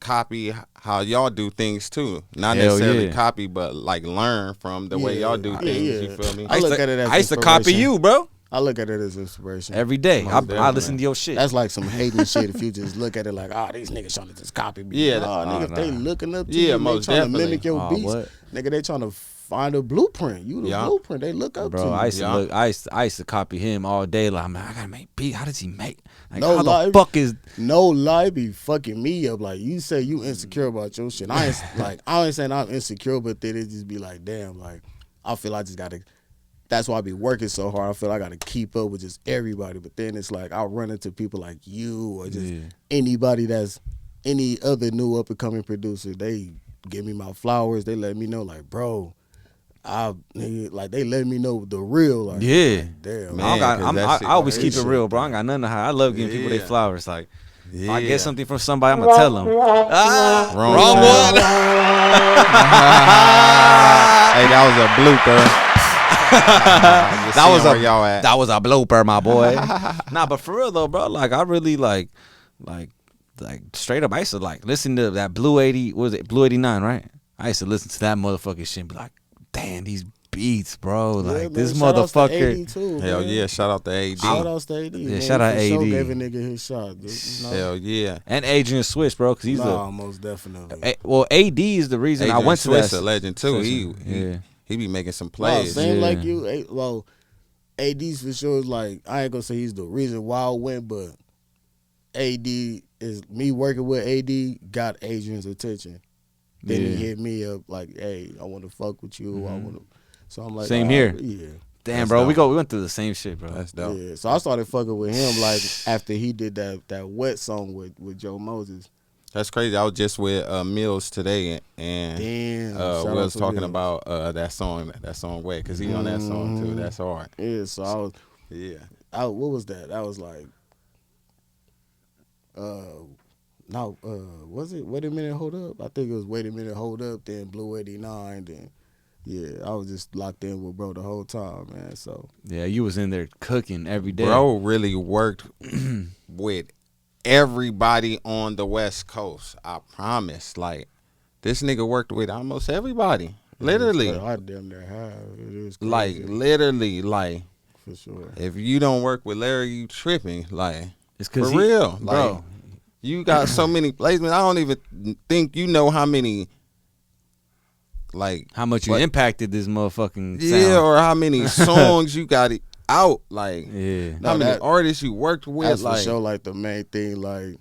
copy how y'all do things too. Not Hell necessarily yeah. copy, but like learn from the way y'all do things. You feel me? I look at it as I used to copy you, bro. I look at it as inspiration. Every day. I definitely. listen to your shit. That's like some hating shit if you just look at it like, these niggas trying to just copy me. Yeah, nigga, if they looking up to Yeah, you, they most trying definitely. to mimic your beats. What? Nigga, they trying to find a blueprint. You the blueprint. They look up to Bro, you. I used to copy him all day. Like, man, I gotta make beat. How does he make? Like, No how lie. the fuck is? No lie, be fucking me up. Like you say, you insecure about your shit. I ain't saying I'm insecure, but then it just be like, damn, like I feel I just gotta. That's why I be working so hard. I feel I gotta keep up with just everybody. But then it's like I'll run into people like you or just anybody that's any other new up and coming producer. They give me my flowers. They let me know like, bro. They let me know the real. Like, like, damn. Man, I always keep it real, bro. I ain't got nothing to hide. I love giving people their flowers. Like, if I get something from somebody, I'm gonna tell them. Wrong one. Hey, that was a blooper. That was a blooper, my boy. Nah, but for real though, bro. Like, I really like straight up. I used to like listen to that Blue 80. What was it? Blue 89, right? I used to listen to that motherfucking shit and be like, damn, these beats, bro. Like, man, this shout outs to motherfucker. AD too, Hell man. yeah, shout out to AD. Shout outs to AD. Yeah, man. shout out He for AD. Sure gave a nigga his shot. Dude. You know? Hell yeah. And Adrian Swish, bro, because he's most definitely. well, AD is the reason Adrian I went to Swiss that. a legend too. Yeah. He be making some Wow, plays. same like you. AD's for sure is like, I ain't gonna say he's the reason why I went, but AD is me working with AD got Adrian's attention. Then he hit me up like, hey, I want to fuck with you. I want to. So I'm like, Same here. Yeah. Damn, That's bro, dope. we went through the same shit, bro. That's dope. Yeah. So I started fucking with him like after he did that wet song with Joe Moses. That's crazy. I was just with Mills today, and Damn. we was talking Mills. about that song Wet, because he on that song too. That's hard. Yeah. So I was. Yeah. What was that? That was like. Was it Wait a Minute, Hold Up? I think it was Wait a Minute, Hold Up, then Blue 89, then I was just locked in with bro the whole time, man. So Yeah, you was in there cooking every day. Bro really worked with everybody on the West Coast. I promise. Like, this nigga worked with almost everybody. Literally. I damn near have. It is crazy. Like, literally, like, for sure. if you don't work with Larry, you tripping. Like, It's for cause real. Like, bro. you got so many placements. I don't even think you know how many, like, How much you impacted this motherfucking yeah, sound. or how many songs you got it out. Like, Yeah. how No, many that- artists you worked with. That's Like, for sure like the main thing. Like,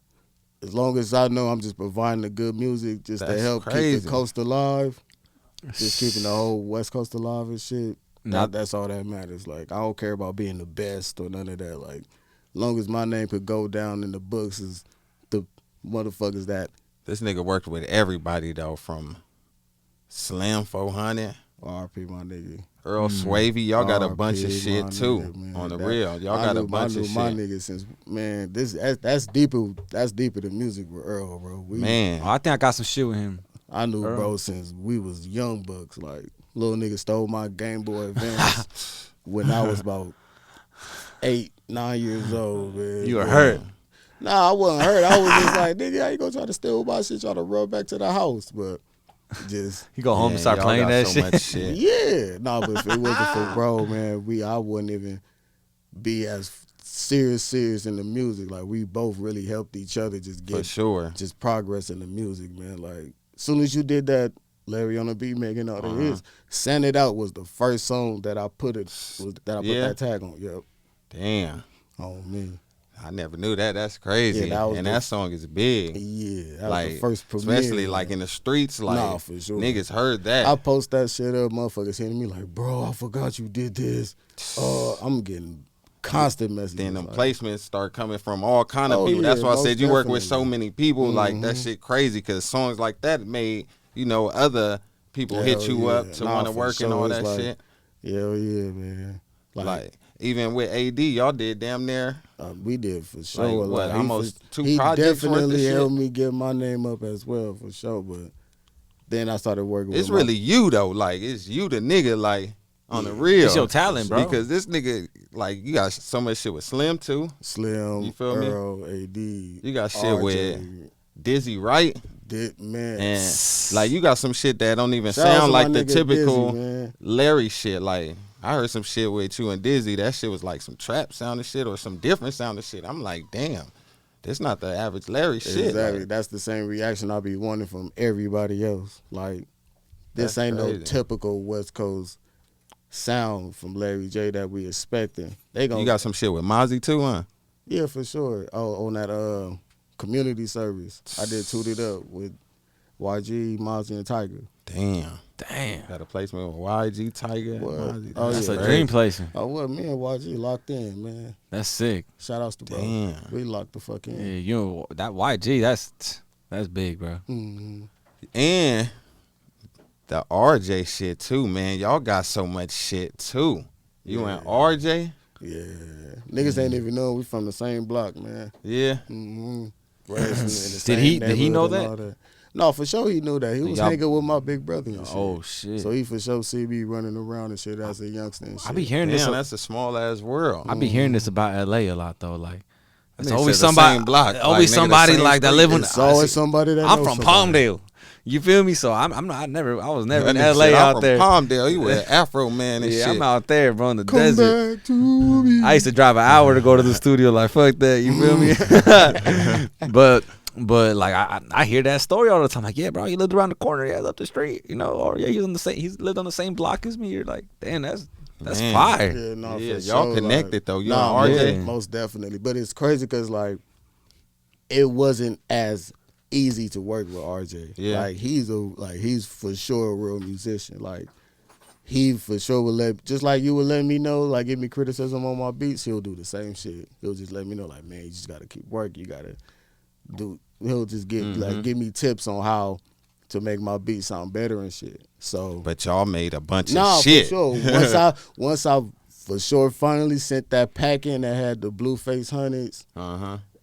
as long as I know I'm just providing the good music just to That's help keep crazy. the coast alive, just keeping the whole West Coast alive and shit. That's all that matters. Like, I don't care about being the best or none of that. Like, as long as my name could go down in the books as the motherfuckers that this nigga worked with everybody, though, from Slim 400, RP my nigga. Earl Swavey. Y'all got a RP bunch of shit, my too, nigga, man. on the real. Y'all I got knew- a bunch I of knew my shit. nigga since, man, that's deeper than music with Earl, bro. Man. Oh, I think I got some shit with him. I knew Earl. bro since we was young bucks. Like, little nigga stole my Game Boy Advance when I was about 8, 9 years old, man. You were hurt. Nah, I wasn't hurt. I was just like, nigga, how you gonna try to steal my shit, try to run back to the house? But just He go home and Man, start y'all playing got that so shit. much shit. yeah. Nah, but if it wasn't for bro, man, I wouldn't even be as serious in the music. Like, we both really helped each other just For get sure. just progress in the music, man. Like, as soon as you did that, Larry on the beat making all the hits, Send It Out was the first song that I put Yeah. that tag on. Yep. Damn. Oh man. I never knew that. That's crazy. Yeah, that was and the- that song is big. Yeah. That Like, was the first premiere. especially like in the streets, like, Nah, for sure. niggas heard that. I post that shit up, motherfuckers hitting me like, bro, I forgot you did this. I'm getting constant messages. Then them like, placements start coming from all kind of Oh, people. That's yeah, why I most said you work with definitely. so many people. Like, that shit crazy, because songs like that made, other people hit Hell you yeah. up to Nah, want to for work and sure. all It's that like, shit. Hell yeah, man. Like, even with AD, y'all did damn near. We did for sure. what, he almost for- 2 he projects worth of definitely shit? helped me get my name up as well, for sure. But then I started working It's with really you, though. Like, it's you the nigga, like, on the real. It's your talent, bro. Because this nigga, like, you got so much shit with Slim, too. Slim, You feel me? Earl, AD. You got shit RJ, with Dizzy Wright. Man. And like you got some shit that don't even Shout out sound to my like the nigga typical Dizzy, Larry shit. Like I heard some shit with you and Dizzy. That shit was like some trap sounding shit or some different sounding shit. I'm like, damn, this not the average Larry shit. Exactly. Like, That's the same reaction I be wanting from everybody else. Like, this ain't crazy. no typical West Coast sound from Larry Jayy that we expecting. They gonna, you got some shit with Mozzie too, huh? Yeah, for sure. Oh, on that community service, I did Toot It Up with YG, Mozzie, and Tiger. Damn. Got a placement with YG, Tiger, Mozzie. Oh, That's yeah. a dream placement. Oh, well, me and YG locked in, man. That's sick. Shout outs to bro. Damn. We locked the fuck in. Yeah, you that YG, that's big, bro. Mm-hmm. And the RJ shit too, man. Y'all got so much shit too. You and RJ? Yeah. Niggas ain't even know we from the same block, man. Yeah. Mm-hmm. Did he know that? No, for sure he knew that. He was hanging with my big brother and shit. Oh shit. So he for sure see me running around and shit as a youngster and shit. I be hearing this. That's a small ass world. I be hearing this about LA a lot though. Like it's Nigga always said the somebody same block. always Like, nigga, the somebody same like that street. live on. It's always somebody that I'm knows from somebody. Palmdale. You feel me? So I was never in That nigga LA said, I'm out from there. Palmdale. You were Afro man and Yeah, shit. I'm out there, bro, in the Come desert. back to me. I used to drive an hour to go to the studio. Like fuck that, you feel me? But like I hear that story all the time. Like yeah, bro, he lived around the corner, yeah, up the street, you know, or yeah, he's lived on the same block as me. You're like, damn, that's Man. fire. Yeah, no, Yeah, for y'all sure, connected like, though. You nah, and RJ. Yeah. most definitely. But it's crazy because like it wasn't as easy to work with RJ. Yeah. Like he's for sure a real musician. Like he for sure would just like you would let me know, like give me criticism on my beats, he'll do the same shit. He'll just let me know, like, man, you just gotta keep working, you gotta do he'll just give me tips on how to make my beat sound better and shit. So But y'all made a bunch of shit. for sure. Once I for sure finally sent that pack in that had the Blueface hundreds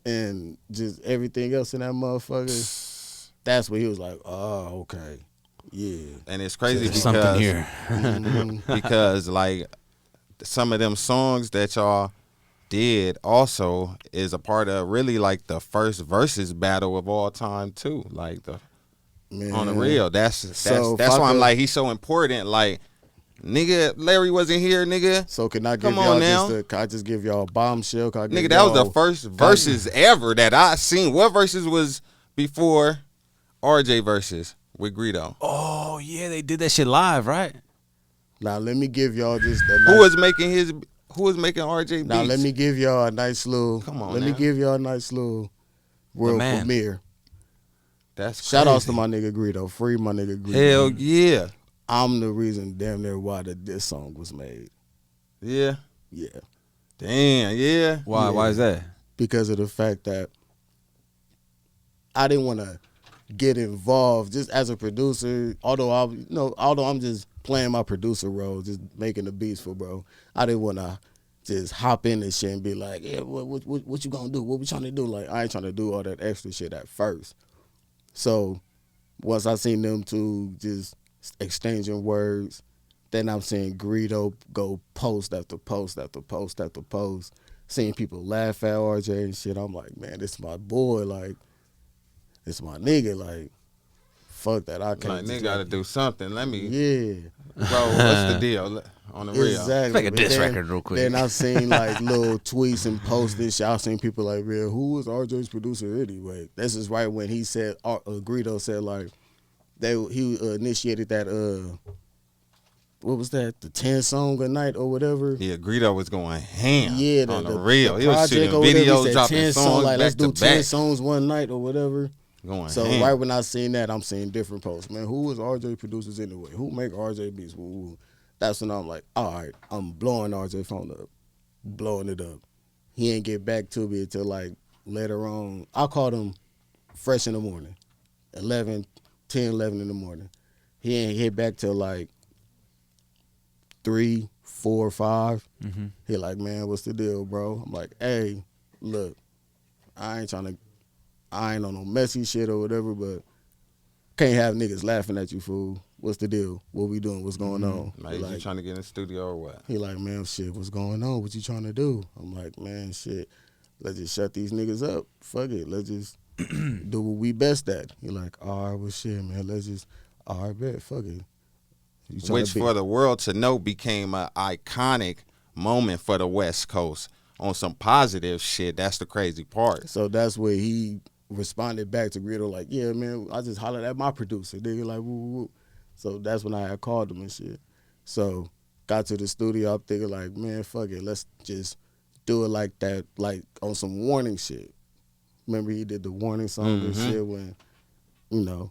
and just everything else in that motherfucker, that's when he was like, oh, okay. Yeah. And it's crazy There's because something here. because like some of them songs that y'all did also is a part of really like the first versus battle of all time too. Like the on the real. That's why I'm like he's so important. Like nigga, Larry wasn't here, nigga. So can I give Come on y'all now. can I just give y'all a bombshell? Nigga, that was the first verses ever that I seen. What verses was before RJ verses with Greedo? Oh yeah, they did that shit live, right? Now let me give y'all just Who was making RJ beats? Now let me give y'all a nice little me give y'all a nice little world man. premiere. That's Shout outs to crazy. my nigga Greedo. Free my nigga Greedo. Hell yeah. I'm the reason damn near why this song was made. Yeah. Yeah. Damn, yeah. Why? Yeah. Why is that? Because of the fact that I didn't want to get involved just as a producer. Although I'm just playing my producer role, just making the beats for bro. I didn't want to just hop in this shit and be like, yeah, what you gonna do? What we trying to do? Like I ain't trying to do all that extra shit at first. So once I seen them two just exchanging words, then I'm seeing Greedo go post after post after post after post, seeing people laugh at RJ and shit. I'm like, man, this is my boy. Like, this my nigga. Like, fuck that. I can't. Like, nigga gotta do something. Let me. Yeah. Bro, what's the deal? On the real. Exactly. Make a But diss then- record real quick. Then I seen like little tweets and posts and shit. I seen people like, man, who was RJ's producer anyway? This is right when he said, Greedo said like, he initiated that, what was that? The 10 song a night or whatever. Yeah, Greedo was going ham Yeah, on the real. He was project shooting or whatever, he videos, said dropping 10 songs like, let's back do to 10 back. songs one night or whatever. Going So ham. right when I seen that, I'm seeing different posts. Man, who was RJ producers anyway? Who make RJ beats? Woo. That's when I'm like, all right, I'm blowing RJ phone up, blowing it up. He ain't get back to me until like later on. I called him fresh in the morning, 10, 11 in the morning. He ain't hit back till like 3, 4, 5. Mm-hmm. He like, man, what's the deal, bro? I'm like, hey, look, I ain't on no messy shit or whatever, but can't have niggas laughing at you, fool. What's the deal? What we doing? What's going on? Like, you trying to get in the studio or what? He like, man, shit, what's going on? What you trying to do? I'm like, man, shit, let's just shut these niggas up. Fuck it. Let's just do what we best at. You're like, all right, well, shit, man, let's just, all right, bet, fuck it. Which for the world to know became an iconic moment for the West Coast on some positive shit. That's the crazy part. So that's where he responded back to Greedo like, yeah, man, I just hollered at my producer. Nigga like, woo, woo. So that's when I had called him and shit. So got to the studio, I'm thinking like, man, fuck it, let's just do it like that, like on some warning shit. Remember he did the warning song and shit when, you know,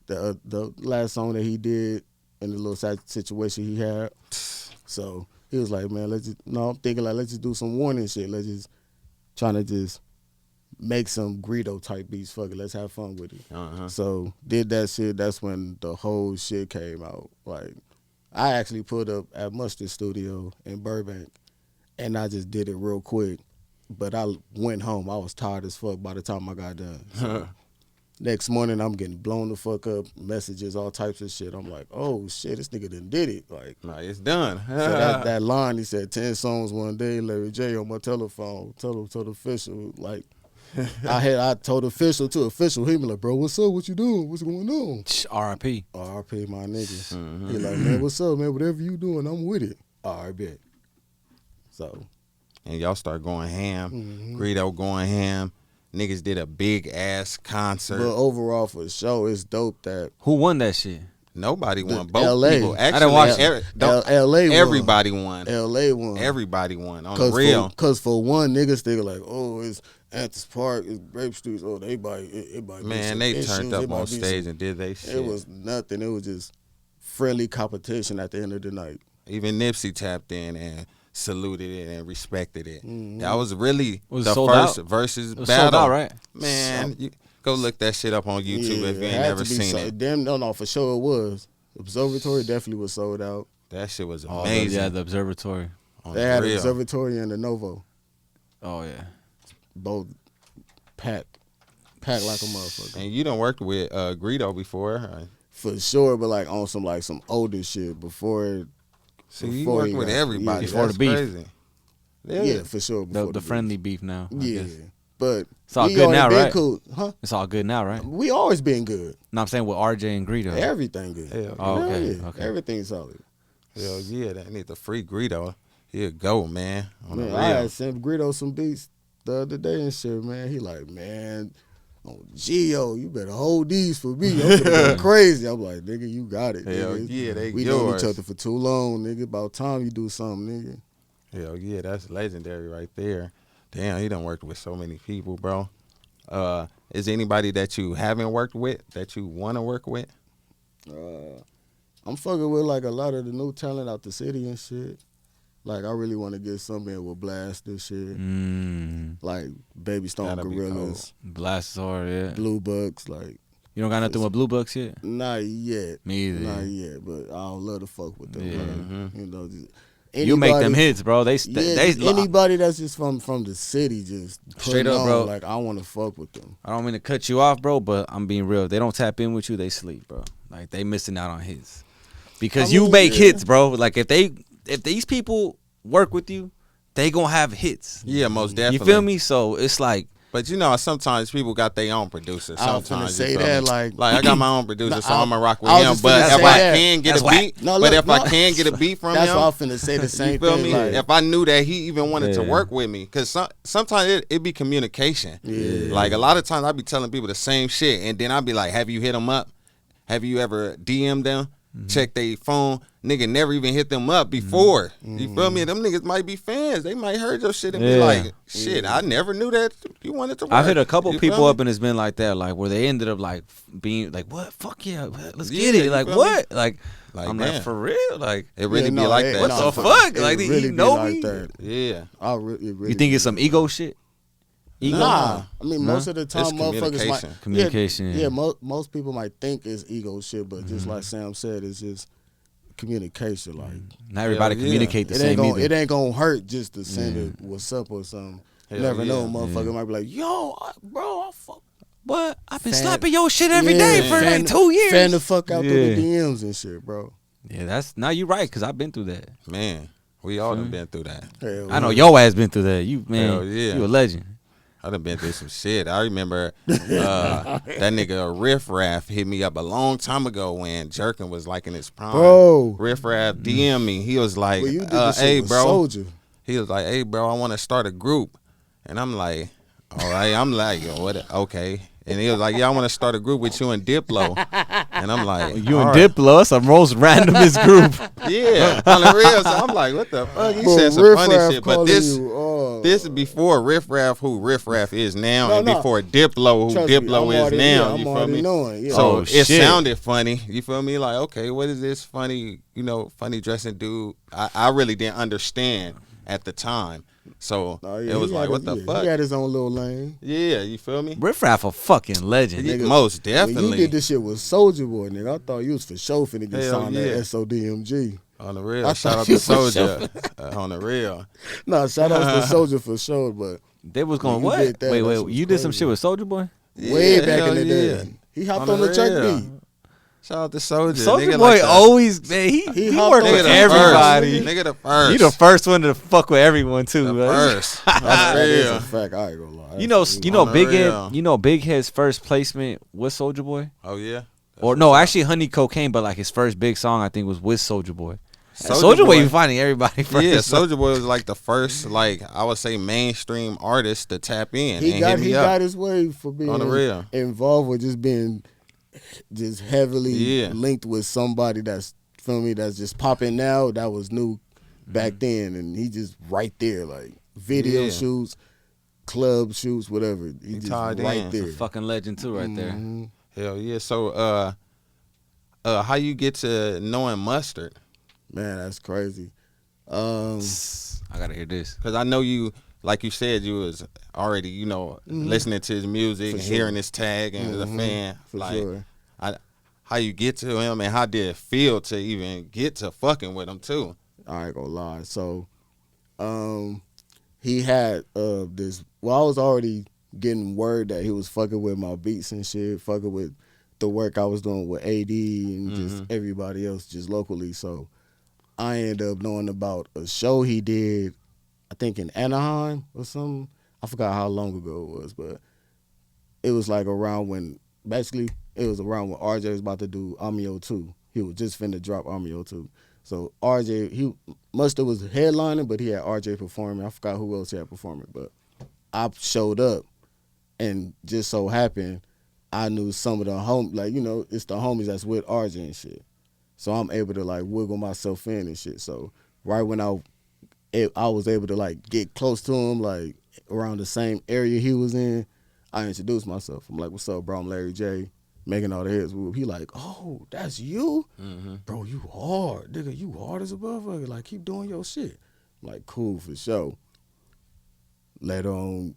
the last song that he did in the little situation he had. So he was like, man, I'm thinking like, let's just do some warning shit. Let's just trying to just make some Greedo type beats. Fuck it, let's have fun with it. So did that shit. That's when the whole shit came out. Like, I actually put up at Mustard Studio in Burbank, and I just did it real quick. But I went home. I was tired as fuck by the time I got done. So next morning, I'm getting blown the fuck up, messages, all types of shit. I'm like, oh shit, this nigga done did it. Like, nah, it's done. So that line, he said 10 songs one day, Larry Jayy on my telephone, told the official, like, I told official to official, he be like, bro, what's up? What you doing? What's going on? R.I.P. R.I.P. my nigga. He like, man, what's up, man? Whatever you doing, I'm with it. All right, bet. So. And y'all start going ham. Greedo going ham. Niggas did a big ass concert. But overall, for the show, it's dope that. Who won that shit? Nobody won. Both LA. people. Actually, I didn't watch LA won. Everybody won. LA won. Everybody won. On the real. Because for one, niggas think like, oh, it's Anthony's Park, it's Grape Street. Oh, they man, they turned up on stage and did they shit. It was nothing. It was just friendly competition at the end of the night. Even Nipsey tapped in and saluted it and respected it. That was really the first versus battle. Sold out, right? Man, you go look that shit up on YouTube if you ain't never seen it. Damn, no, for sure it was. Observatory definitely was sold out. That shit was amazing. Yeah, the Observatory. They had the Observatory and the Novo. Oh yeah, both packed like a motherfucker. And you done worked with Greedo before, huh? For sure, but like on some older shit before. See, you work with everybody. Before the beef. Crazy. Yeah, for sure. The friendly beef now. Yeah, but it's all good now, right? Cool. Huh? It's all good now, right? We always been good. No, I'm saying with RJ and Greedo. Everything good. Okay. Everything's solid. Hell yeah, that need to free Greedo. He'll go, man. Man, I had sent Greedo some beats the other day and shit, man. He like, man, oh, Gio, you better hold these for me. I'm going crazy. I'm like, nigga, you got it. Hell nigga. yeah, they we yours. know each other for too long, nigga. About time you do something, nigga. Hell yeah, that's legendary right there. Damn, he done worked with so many people, bro. Is there anybody that you haven't worked with that you want to work with? I'm fucking with like a lot of the new talent out the city and shit. Like, I really want to get something with Blast and shit. Like, Baby Stone Gorillas. Blast is hard, yeah. Blue Bucks, like. You don't got nothing with Blue Bucks yet? Not yet. Me either. Not yet, but I would love to fuck with them. Yeah. You know, you make them hits, bro. They anybody that's just from the city, just straight up, bro. Like, I want to fuck with them. I don't mean to cut you off, bro, but I'm being real. If they don't tap in with you, they sleep, bro. Like, they missing out on hits because you make hits, bro. Like, if these people work with you, they gonna have hits. Yeah, most definitely. You feel me? So it's like. But you know, sometimes people got their own producer. Sometimes I was say that like I got my own producer, so I'm gonna rock with him. But if I can get a beat, I can get a beat from him, that's why I'm finna say the same you feel thing. Me? Like, if I knew that he even wanted to work with me, because sometimes it be communication. Yeah. Like a lot of times I be telling people the same shit, and then I be like, "Have you hit them up? Have you ever DM'd them? Check their phone?" Nigga never even hit them up before. You feel me? Them niggas might be fans. They might heard your shit and be like, shit, I never knew that you wanted to work. I've hit a couple people up and it's been like that, like where they ended up like being like, what? Fuck yeah, let's get it. Like what? Like I'm man. like, for real? Like it really be like that. What the fuck? Like really you know me? That. Yeah. You think it's some ego shit? Ego? Nah. I mean, most of the time, motherfuckers might communication. Yeah, most people might think it's ego shit, but just like Sam said, it's just communication. Like not everybody communicate the same either. It ain't gonna hurt just to send it what's up or something. You never know, motherfucker might be like, yo, bro, I fuck. What? I've been slapping your shit every day for like 2 years. Fan the fuck out through the DMs and shit, bro. Yeah, now you right, cause I've been through that. Man, we all done been through that. I know your ass been through that. You man, you a legend. I done been through some shit. I remember that nigga Riff Raff hit me up a long time ago when Jerkin was like in his prime. Bro. Riff Raff DM me. He was like, Well, you did this hey, shit with bro. Soldier. He was like, hey, bro, I want to start a group. And I'm like, all right. I'm like, yo, what? Okay. And he was like, yeah, I want to start a group with you and Diplo. And I'm like, you and Diplo, that's the most randomest group. Yeah, on the real. So I'm like, what the fuck? He said some funny shit. But this is before Riff Raff, who Riff Raff is now, and before Diplo, who Diplo is now. You feel me? Knowing, So it sounded funny. You feel me? Like, okay, what is this funny, funny dressing dude? I really didn't understand at the time. So it was like, what the fuck? He had his own little lane. Yeah, you feel me? Riff Raff a fucking legend. Nigga, most definitely. When you did this shit with Soulja Boy, nigga, I thought you was for sure finna get signed to SODMG. On the real. Shout out to Soulja. On the real. No, shout out to Soulja for sure, but they was going, what? Wait, you did some shit with Soulja Boy? Way back in the day. He hopped on the track beat. Shout out to Soulja. Soulja Boy always, man, he worked with everybody. Nigga the first. He the first one to fuck with everyone too. The first. That is a fact. I ain't gonna lie. You know Big Head's first placement was Soulja Boy. Oh yeah. Or no, actually Honey Cocaine, but like his first big song I think was with Soulja Boy. Soulja Boy be finding everybody first. Yeah, Soulja Boy was like the first, like I would say, mainstream artist to tap in. He got his way for being on the real involved with just being just heavily linked with somebody that's that's just popping now. That was new back then, and he just right there, like video shoots, club shoots, whatever. He just right there. A fucking legend too, right there. Hell yeah. So, how you get to knowing Mustard? Man, that's crazy. I gotta hear this because I know you. Like you said, you was already, listening to his music and hearing his tag and as a fan. How you get to him and how did it feel to even get to fucking with him too? I ain't gonna lie. So, he had this. Well, I was already getting word that he was fucking with my beats and shit, fucking with the work I was doing with AD and just everybody else, just locally. So, I ended up knowing about a show he did, I think in Anaheim or something. I forgot how long ago it was, but it was like around when, basically, it was around when RJ was about to do Amio 2. He was just finna drop Amio 2. So RJ, Mustard was headlining, but he had RJ performing. I forgot who else he had performing, but I showed up, and just so happened, I knew some of the it's the homies that's with RJ and shit. So I'm able to like wiggle myself in and shit. So right when I was able to like get close to him, like around the same area he was in, I introduced myself. I'm like, "What's up, bro? I'm Larry Jayy, making all the hits." He like, "Oh, that's you, bro? You hard, nigga. You hard as a motherfucker. Like, keep doing your shit." I'm like, "Cool for sure." Later on,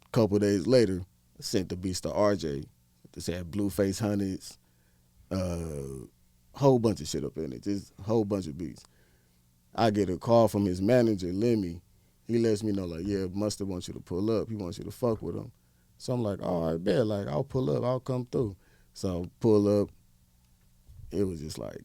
a couple days later, I sent the beats to RJ. They said Blueface Hundreds, whole bunch of shit up in it, just a whole bunch of beats. I get a call from his manager, Lemmy. He lets me know, like, yeah, Mustard wants you to pull up. He wants you to fuck with him. So I'm like, all right, bet. Like, I'll pull up. I'll come through. So pull up. It was just like,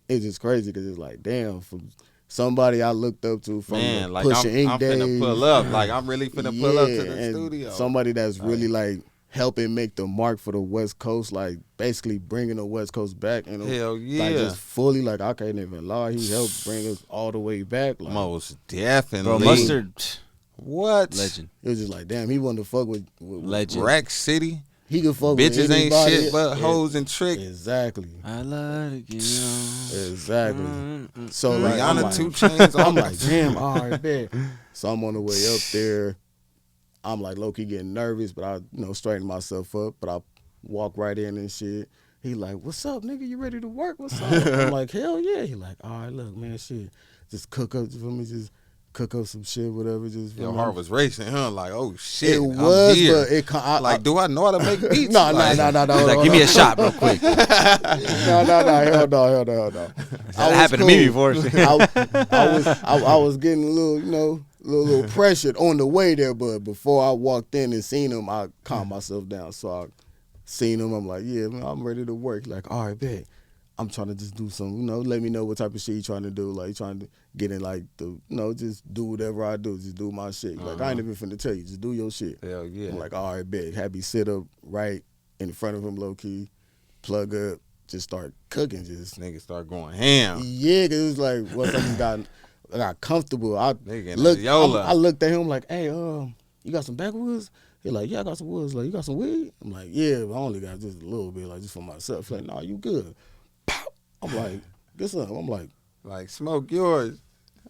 it's just crazy because it's like, damn, from somebody I looked up to from like Pushing Ink days. I'm finna pull up. Like, I'm really finna pull up to the studio. Somebody that's really, like, helping make the mark for the West Coast, like basically bringing the West Coast back. And hell yeah. Like just fully, like I can't even lie. He helped bring us all the way back. Like, most definitely. Bro, Mustard. What? Legend. It was just like, damn, he wanted to fuck with legend. Rack City. He could fuck bitches with anybody. Ain't shit but hoes and tricks. Exactly. I love to get on. Exactly. So like, I'm like 2 Chainz. I'm like, damn, all right, bet. So I'm on the way up there. I'm like low-key getting nervous, but I, straighten myself up. But I walk right in and shit. He like, "What's up, nigga? You ready to work? What's up?" I'm like, "Hell yeah." He like, "All right, look, man, shit. Just cook up for me. Just cook up some shit, whatever." Just your heart was racing, huh? Like, oh shit, it was, here. but do I know how to make beats? No. Like, give me a shot real quick. No. Hell no. That happened to me before. I was getting a little, little pressured on the way there, but before I walked in and seen him, I calmed myself down. So I seen him. I'm like, yeah, man, I'm ready to work. Like, all right, bet. I'm trying to just do some, you know, let me know what type of shit you trying to do. Like, you trying to get in, like, the, you know, just do whatever I do. Just do my shit. Like, I ain't even finna tell you. Just do your shit. Hell yeah. I'm like, all right, bet. Have me sit up right in front of him, low-key, plug up, just start cooking. Just niggas start going ham. Yeah, because it was like, once I got comfortable, I I looked at him like, hey, you got some backwoods? He like, yeah, I got some woods. Like, you got some weed? I'm like, yeah, but I only got just a little bit, like, just for myself. Like, nah, you good. Pow! I'm like, get some. I'm like, smoke yours.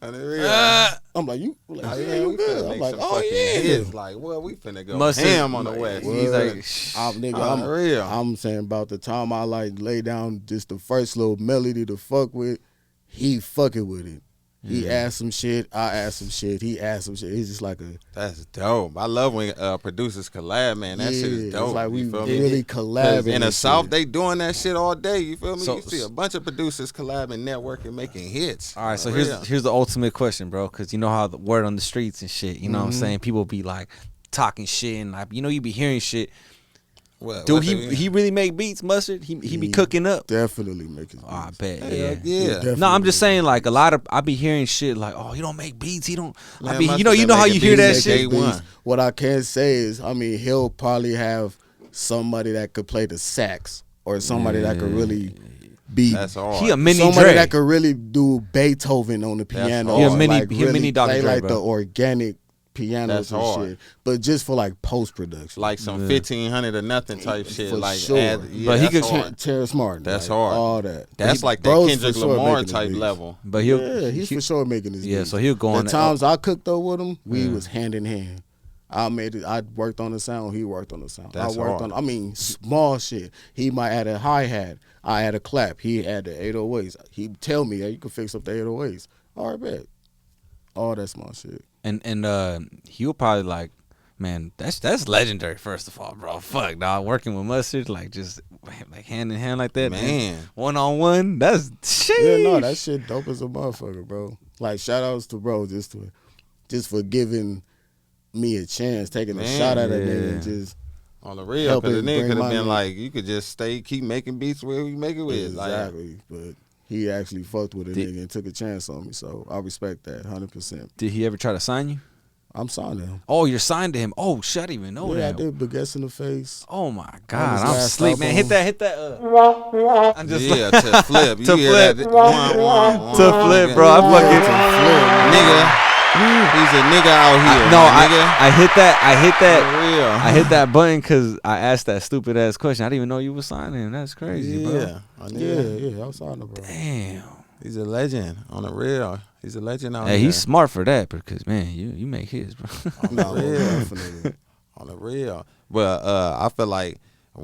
I'm like, you good. I'm like, oh, yeah. It's like, well, we finna go ham on the West. He's like, I'm saying about the time I, like, lay down just the first little melody to fuck with, he fucking with it. He asked some shit, I asked some shit, he asked some shit. He's just like a... That's dope. I love when producers collab, man. That shit is dope. It's like we really collab. In the South, they doing that shit all day. You feel me? So, you see a bunch of producers collabing, networking, making hits. All right, so here's the ultimate question, bro, because you know how the word on the streets and shit, you know what I'm saying? People be like talking shit and like, you know, you be hearing shit. Dude, he really make beats, Mustard? He be cooking up. Definitely making beats. Oh, I bet, yeah. No, I'm just saying, like, a lot of, I be hearing shit like, oh, he don't make beats, he don't, I be, you know how you hear that shit? What I can say is, I mean, he'll probably have somebody that could play the sax or somebody that could really be. That's hard. He a mini somebody Dre. that could really do Beethoven on the piano. He a really mini Dr. play Dre, like bro. the organic pianos and hard. shit, but just for like post production, like some 1500 or nothing type shit. For like, sure. But he could Terrence Martin. That's like, hard. All that. That's like that Kendrick Lamar type level. But he's for sure making his. Yeah, so he'll go on. The times I cooked up with him, we was hand in hand. I worked on the sound. He worked on the sound. That's hard. I mean, small shit. He might add a hi hat. I had a clap. He had the 808s. He tell me, hey, you can fix up the 808s. All right, bet. All that small shit. And he'll probably like, man, that's legendary. First of all, bro, fuck, dog, working with Mustard, like just like hand in hand like that, man, 1-on-1. That's shit. Yeah, no, that shit dope as a motherfucker, bro. Like shout outs to bro, just for giving me a chance, taking a shot at that nigga, and just on the real, because the nigga could have been like, you could just keep making beats where you make it with. Exactly, but he actually fucked with a nigga and took a chance on me, so I respect that 100%. Did he ever try to sign you? I'm signed to him. Oh, you're signed to him. Oh, shit, I didn't even know that. Yeah, I did Baguettes in the Face. Oh, my God. I'm asleep, man. Hit that. I'm just to Flip. To Flip. To Flip, bro. I fucking nigga. He's a nigga out here. I hit that. I hit that button because I asked that stupid ass question. I didn't even know you were signing him. That's crazy, bro. Yeah. I was signing, bro. Damn. He's a legend on the real. He's a legend out here. Hey, he's smart for that because man, you make hits, bro. On the real, definitely. On the real. But I feel like,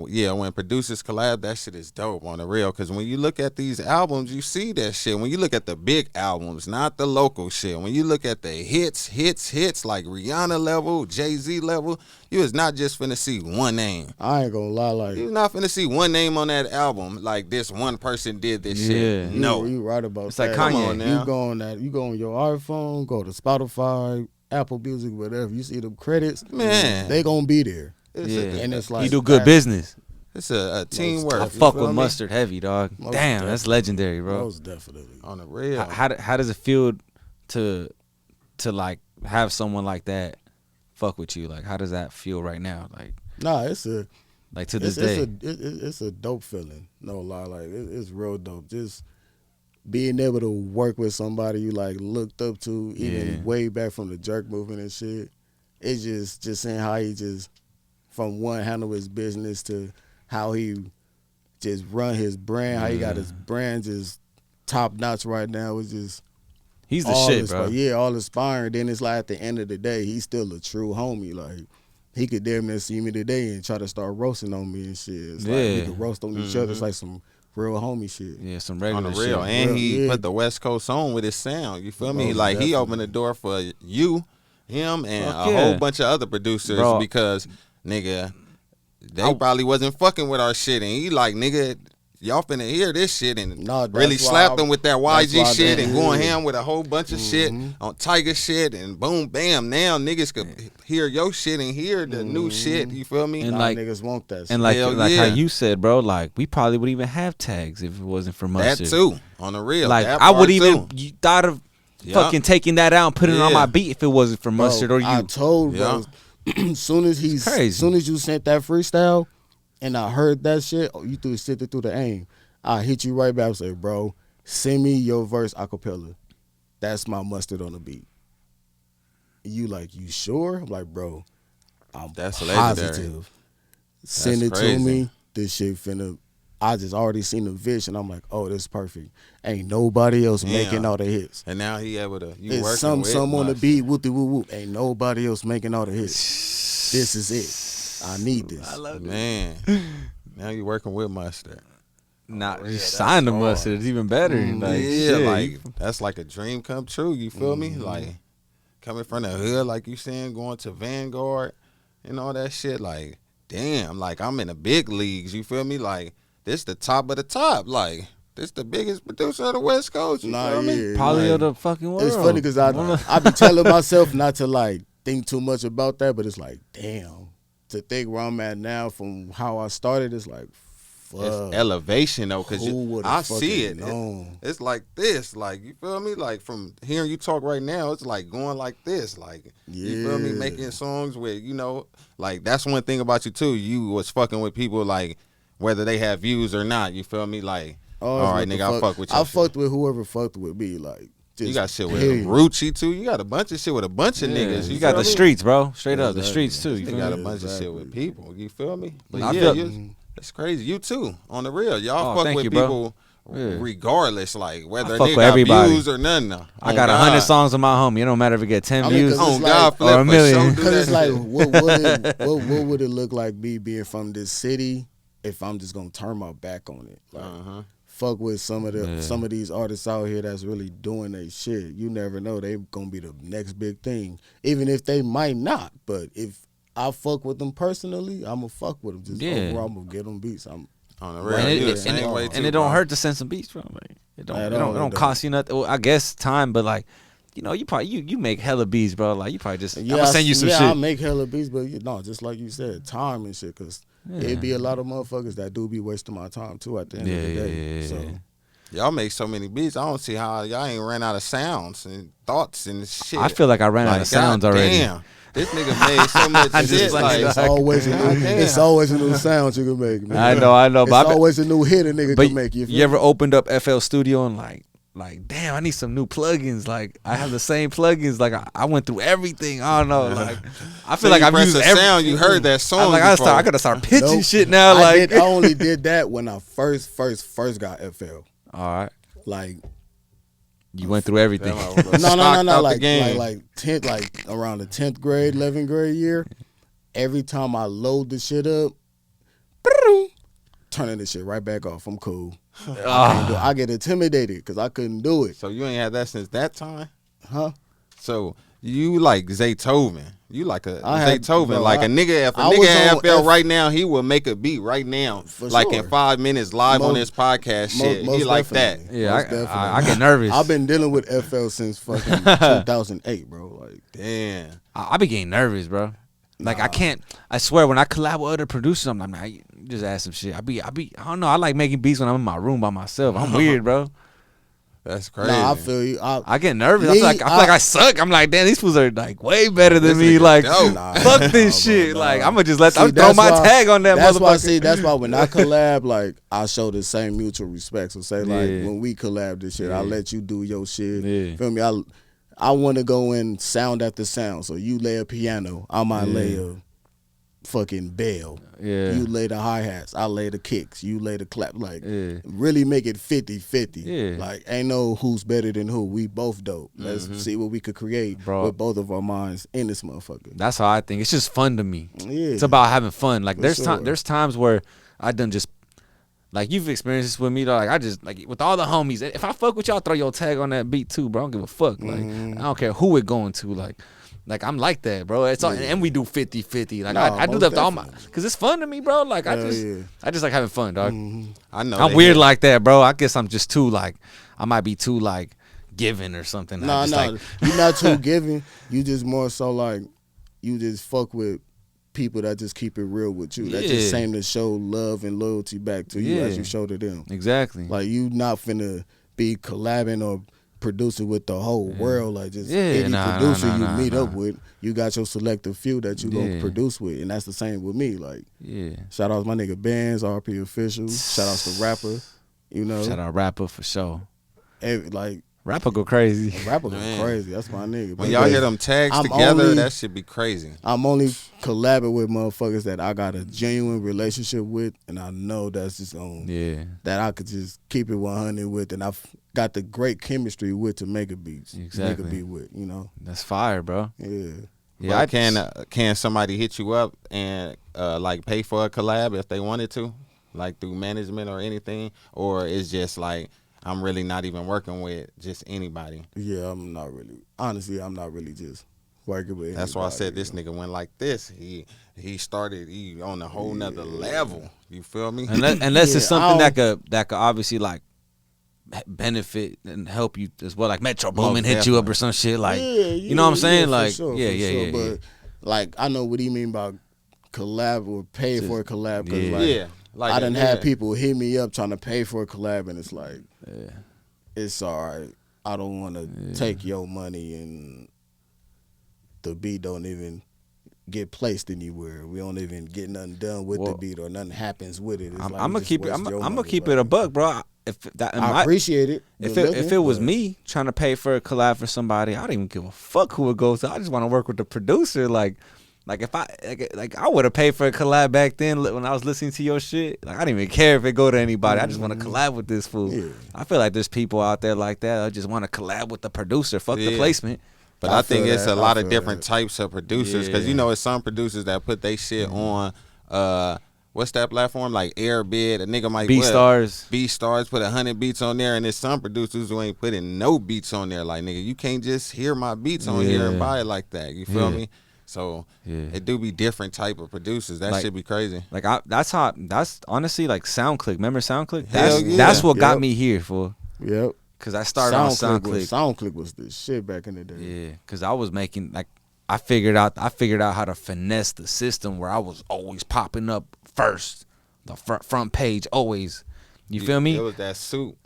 yeah, when producers collab, that shit is dope on the real. Because when you look at these albums, you see that shit. When you look at the big albums, not the local shit. When you look at the hits, like Rihanna level, Jay-Z level, you is not just finna see one name. I ain't gonna lie, like you're not finna see one name on that album. Like this one person did this shit. No, you right about it's that. It's like Kanye. Come on now. You go on your iPhone, go to Spotify, Apple Music, whatever. You see them credits, man, they gonna be there. And it's like you do good business. It's a teamwork. I fuck with Mustard heavy, dog. Damn, that's legendary, bro. Most definitely. On the real. How does it feel to like have someone like that fuck with you? Like, how does that feel right now? Like, nah, it's a like to this day. It's a dope feeling. No lie, like it's real dope. Just being able to work with somebody you like looked up to, even way back from the jerk movement and shit. It's just seeing how he just from one handle his business to how he just run his brand, how he got his brand just top notch right now. It's just he's the shit, bro. Yeah, all inspiring. Then it's like at the end of the day, he's still a true homie. Like he could damn near see me today and try to start roasting on me and shit. It's like we could roast on each other. It's like some real homie shit. Yeah, some regular on the real. shit. And he put the West Coast on with his sound. You feel me? Like he opened the door for you, him, and a whole bunch of other producers because nigga, they probably wasn't fucking with our shit, and he like, nigga, y'all finna hear this shit and No, really slap them with that YG why shit they- and going ham with a whole bunch of shit on Tiger shit and boom, bam. Now niggas could hear your shit and hear the new shit. You feel me? And Nah, like niggas want that shit. and like Hell how yeah. you said, bro, like we probably would even have tags if it wasn't for Mustard. That too, on the real. Like that I would part even too. you thought of Yeah. fucking taking that out and putting it on Yeah. my beat if it wasn't for Mustard or you. I told bro, soon as you sent that freestyle and I heard that shit, you sent it through the aim. I hit you right back and say, bro, send me your verse acapella. That's my Mustard on the beat. You like, you sure? I'm like, bro, I'm That's legendary. positive. Send it crazy. to me. This shit finna. I just already seen the vision. I'm like, oh, this is perfect. Ain't nobody else making all the hits. And now he able to. You It's working with some on the Mustard. beat, whoopty whoop whoop. Ain't nobody else making all the hits. This is it. I need this. I love Man, now you working with Mustard. Not yeah, just that's sign the hard. Mustard. It's even better. Like, Yeah, shit, like that's like a dream come true. You feel me? Like coming from the hood, like you saying, going to Vanguard and all that shit. Like, damn, like I'm in the big leagues. You feel me? Like this the top of the top. Like this the biggest producer of the West Coast. You Nah, feel me? yeah. probably like, of the fucking world. It's funny because I be telling myself not to like think too much about that, but it's like, damn, to think where I'm at now from how I started, it's like, fuck. It's elevation though, cause Who would've I see it. fucking known? It's like this, like you feel me? Like from hearing you talk right now, it's like going like this, like you feel me? Yeah. Making songs with like that's one thing about you too. You was fucking with people like whether they have views or not. You feel me? Like all right, nigga, I fuck with you. I fucked with whoever fucked with me. Like, just You got shit with period. Rucci too. You got a bunch of shit with a bunch of niggas. You got feel the me? streets, bro. Straight up, the Exactly. streets too. You You feel got me? a bunch of shit with Exactly. people. You feel me? But I yeah, feel- that's crazy. You too, on the real. Y'all Oh, fuck thank with you, bro. people Yeah. regardless, like whether I a fuck nigga with got everybody. views or nothing. I got 100 songs on my homie. It don't matter if it get 10 I mean, views. 'cause Oh it's God, like- or a Flippp, million. for sure do Because it's that like, shit. what would it look like me being from this city if I'm just gonna turn my back on it? Like, fuck with some of these artists out here that's really doing their shit. You never know, they gonna be the next big thing, even if they might not. But if I fuck with them personally, I'ma fuck with them. Just Yeah. overall, I'm gonna get them beats. I'm On the real, And you the it, same way too, and it don't bro. hurt to send some beats, bro. Like, it don't, At it all, don't, it it don't don't. cost you nothing. Well, I guess time, but like, you know, you probably you make hella beats, bro. Like you probably just I'm gonna send you some I shit. make hella beats, but just like you said, time and shit. Cause it'd be a lot of motherfuckers that do be wasting my time too. At the end of the day, Yeah. so. Y'all make so many beats. I don't see how y'all ain't ran out of sounds and thoughts and shit. I feel like I ran out of sounds already. Damn, this nigga made so much I just shit. like- Like, It's always a new, Damn. it's always a new sound you can make. Man. I know, It's but I bet- always a new hit a nigga But can make. you feel ever me? opened up FL Studio and like, damn, I need some new plugins. Like I have the same plugins. Like I went through everything. I don't know. Like I feel like I've press used a every sound. You heard that song. I before. gotta start pitching Nope. shit now. I Like only did that when I first got FL. all right, Like you went through everything. no, like like 10th, like around the 10th grade, 11th grade year. Every time I load the shit up, turning the shit right back off. I'm cool. I get intimidated because I couldn't do it. So you ain't had that since that time, Huh? So you like Zaytoven. You like a I had- Zaytoven. bro, Like I- a nigga, if a I nigga was had on FL F- right now, he would make a beat right now. For like sure. in 5 minutes live on Most- his podcast shit. most He like that. definitely. Yeah, Most I definitely. get nervous. I've been dealing with FL since fucking 2008, bro. Like, Damn. I be getting nervous, bro. Like I can't. I swear, when I collab with other producers, I'm like, nah, you just add some shit. I be. I don't know. I like making beats when I'm in my room by myself. I'm weird, bro. That's crazy. nah, I feel you. I get nervous. Me, I feel like I suck. I'm like, damn, these fools are like way better than This me. nigga Like, dope. fuck Nah, this bro, shit. nah. Like, I'm gonna just let. See, I'm throw that's my why- tag on that That's motherfucker. why. See, that's why when I collab, like I show the same mutual respect. So say like Yeah. when we collab this shit, I let you do your shit. Yeah. Feel me? I want to go in sound after sound. So you lay a piano, I might lay a fucking bell. Yeah. You lay the hi-hats, I lay the kicks, you lay the clap. Like Yeah. really make it 50-50. Yeah. Like ain't no who's better than who. We both dope. Let's see what we could create Bro. with both of our minds in this motherfucker. That's how I think. It's just fun to me. Yeah. It's about having fun. Like For there's sure. there's times where I done just like you've experienced this with me though. Like I just like with all the homies. If I fuck with y'all, throw your tag on that beat too, bro. I don't give a fuck. Like I don't care who it going to. Like Like I'm like that, bro. It's all, and we do 50-50. Like I do that to all my, cause it's fun to me, bro. Like I just like having fun, dog. I know I'm weird like that, bro. I guess I'm just too like, I might be too like giving or something. No, like, you're not too giving. You just more so like you just fuck with people that just keep it real with you. That just seem to show love and loyalty back to you as you show to them. Exactly. Like you not finna be collabing or producing with the whole world. Like just any producer you meet up with, you got your selective few that you gonna produce with, and that's the same with me. Like shout out to my nigga Benz, RP Official. Shout out to Rapper. You know, shout out Rapper for sure. Like Rapper go crazy. Rapper go crazy. That's my nigga. When y'all hear them tags together, that should be crazy. I'm only collabing with motherfuckers that I got a genuine relationship with, and I know that's just on. That I could just keep it 100 with, and I've got the great chemistry with to make a beat. Make a beat with, you know. That's fire, bro. Yeah. Can somebody hit you up and like pay for a collab if they wanted to, like through management or anything, or it's just like I'm really not even working with just anybody? Yeah, I'm not really just working with. That's why I said this nigga went like this. He started on a whole nother level. You feel me? Unless it's something that could obviously like benefit and help you as well, like Metro Boomin hit you up or some shit, like you know what I'm saying, like sure. But like I know what he mean by collab or pay for a collab, because like I done had people hit me up trying to pay for a collab, and it's like it's all right. I don't want to take your money and the beat don't even get placed anywhere. We don't even get nothing done with the beat or nothing happens with it. I'm gonna keep it. I'm gonna keep it a buck, bro. I appreciate it. If it was me trying to pay for a collab for somebody, I don't even give a fuck who it goes to. I just want to work with the producer. Like if I would have paid for a collab back then when I was listening to your shit. Like I didn't even care if it go to anybody. I just want to collab with this fool. I feel like there's people out there like that. I just want to collab with the producer. Fuck the placement. But I think it's a lot of different types of producers, because you know it's some producers that put they shit on what's that platform, like Airbid. A nigga might BeatStars put 100 beats on there, and there's some producers who ain't putting no beats on there. Like, nigga, you can't just hear my beats on here and buy it like that. You feel me? So it do be different type of producers. That should be crazy. Like that's honestly like SoundClick. Remember SoundClick? That's what got me here, fool. Yep. Cause I started on SoundClick. SoundClick was the shit back in the day. Yeah, cause I was making I figured out how to finesse the system where I was always popping up first, the front page always. You feel me? It was that suit.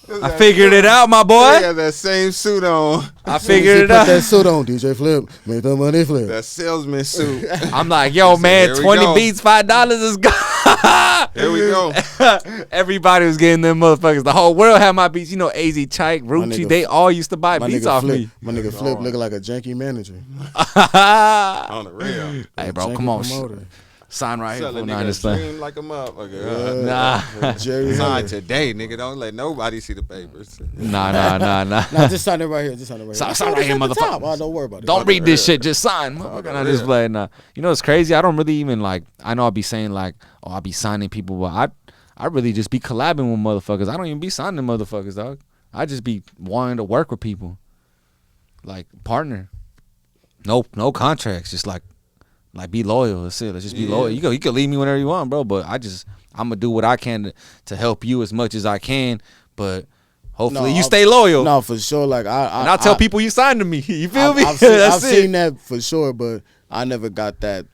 I figured it out, my boy. He got that same suit on. I figured it out. Put that suit on, DJ Flippp. Make the money flip. That salesman suit. I'm like, yo, man, 20 beats, $5 is gone. Here we go. Everybody was getting them motherfuckers. The whole world had my beats. You know, AZ Chike, Rucci, they all used to buy beats off me. My nigga Flippp looking like a janky manager. On the real. Hey, bro, come on. Sign right here. Dream like a motherfucker. Sign today, nigga. Don't let nobody see the papers. Nah. Nah, just sign it right here. Sign right here, motherfucker. Oh, don't worry about it. Don't read this shit. Just sign. Motherfucker, not display. Nah. You know what's crazy? I don't really even like. I know I'll be saying like, oh, I'll be signing people, but I really just be collabing with motherfuckers. I don't even be signing motherfuckers, dog. I just be wanting to work with people, like partner. No contracts. Just like be loyal. That's it. Let's just be loyal. You can leave me whenever you want, bro. But I'm gonna do what I can to help you as much as I can. But hopefully you stay loyal. No, for sure. Like I'll tell people you signed to me. You feel me? I've seen that for sure, but I never got that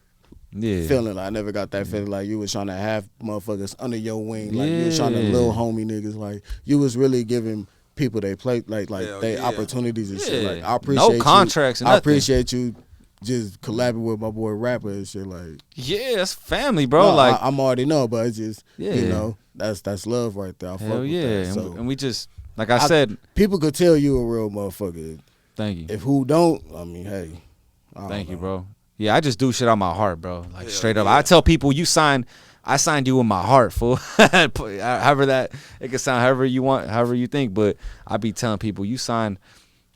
feeling. I never got that feeling like you was trying to have motherfuckers under your wing. Like you was trying to little homie niggas. Like you was really giving people they play like they opportunities and shit. Like I appreciate no contracts. I appreciate you. Just collabing with my boy Rapper and shit, like that's family, bro. No, like I'm already know, but it's just you know that's love right there. I fuck with that. So, and we just like I said, people could tell you a real motherfucker. Thank you. If who don't, I mean, hey, thank you, bro. Yeah, I just do shit on my heart, bro. Like straight up, I tell people I signed you with my heart, fool. However that it can sound, however you want, however you think, but I be telling people you signed.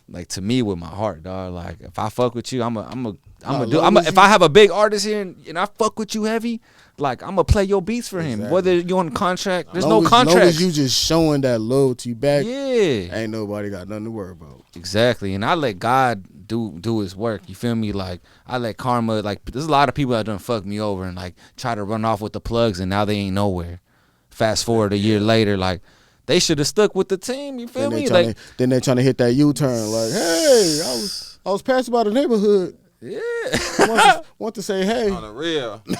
Like to me with my heart, dog. Like if I fuck with you, if I have a big artist here and I fuck with you heavy, like I'm gonna play your beats for him. Whether you're on contract, there's no contract. As long as you just showing that loyalty back, ain't nobody got nothing to worry about. Exactly, and I let God do his work. You feel me? Like I let karma. Like there's a lot of people that done fuck me over and like try to run off with the plugs, and now they ain't nowhere. Fast forward a year later, like they should have stuck with the team. You feel me? Like then they trying to hit that U-turn. Like, hey, I was passing by the neighborhood. Yeah, want to say hey on the real. Yeah,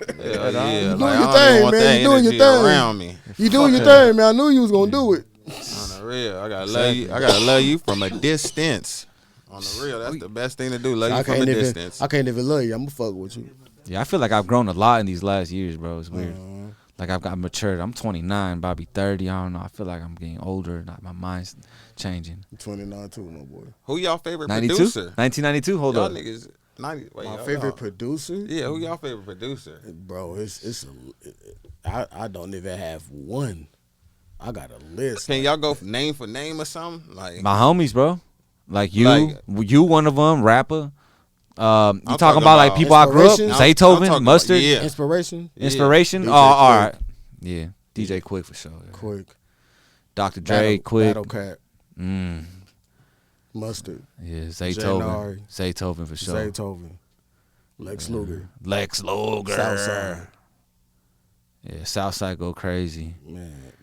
you doing like, your thing, man. You doing your thing around me. You doing your thing, man. I knew you was gonna do it. On the real, I gotta love you. I gotta love you from a distance. On the real, that's the best thing to do. Love you from a distance. I can't even love you. I'm gonna fuck with you. Yeah, I feel like I've grown a lot in these last years, bro. It's weird. Like I've got matured. I'm 29, about to be 30. I don't know. I feel like I'm getting older. Like my mind's changing. I'm 29 too, my boy. Who y'all favorite 92? producer? 1992. Hold y'all up. Niggas, 90. Wait, my favorite producer? Yeah, who y'all favorite producer? Bro, I don't even have one. I got a list. Can y'all go name for name or something? Like my homies, bro. Like you one of them, rapper. You talking about like people I grew up? Zaytoven, Mustard, yeah. Inspiration. Oh, all right. Yeah, DJ Quick for sure. Yeah. Quick. Dr. Dre, Quick. Battle Cat. Mustard. Yeah, Zaytoven for sure. Zaytoven. Lex Luger. Southside. Yeah, Southside go crazy. Man,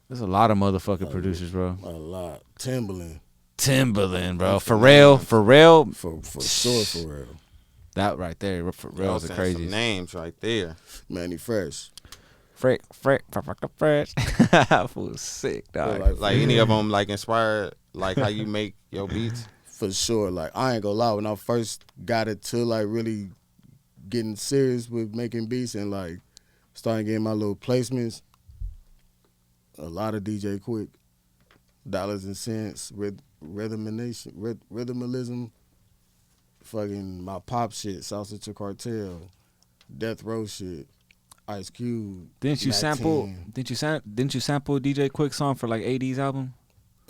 there's a lot of motherfucking producers, bro. A lot. Timberland, bro. Pharrell. For sure, Pharrell. That right there, Pharrell's the craziest. Some names right there. Manny Fresh. Fresh. Fool sick, dog. Like any of them, like inspired, like how you make your beats. For sure. Like I ain't gonna lie, when I first got into like really getting serious with making beats and like starting getting my little placements, a lot of DJ Quick, Dollars and Cents, Rhythmalism, fucking my pop shit, Salsa to Cartel, Death Row shit, Ice Cube. Didn't you sample DJ Quick song for like 80s album?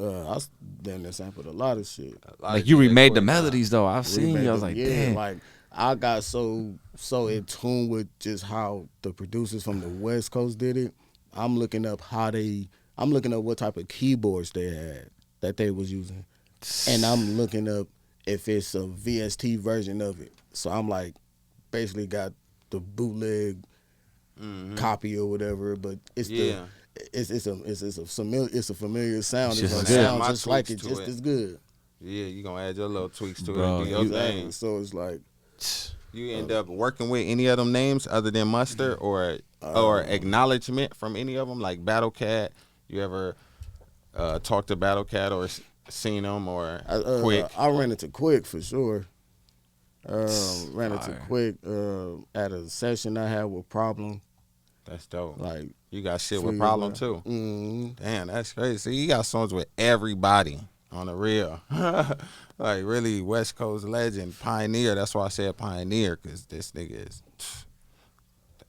I damn near sampled a lot of shit. Like you remade the melodies though. I've seen you. I was like, damn. Like I got so in tune with just how the producers from the West Coast did it. I'm looking up what type of keyboards they had that they was using. And I'm looking up if it's a VST version of it. So I'm like basically got the bootleg copy or whatever, but it's a familiar sound. It's gonna sound just like it, just as good. Yeah, you gonna add your little tweaks to Bro, it and do your thing. So it's like you end up working with any of them names other than Mustard or acknowledgement from any of them, like Battle Cat. You ever talked to Battle Cat or seen them or Quick? I ran into Quick for sure. Ran into Quick at a session I had with Problem. That's dope. Like you got shit with Problem too. Mm-hmm. Damn, that's crazy. See, you got songs with everybody on the real. Like really West Coast legend, pioneer. That's why I said pioneer, because this nigga is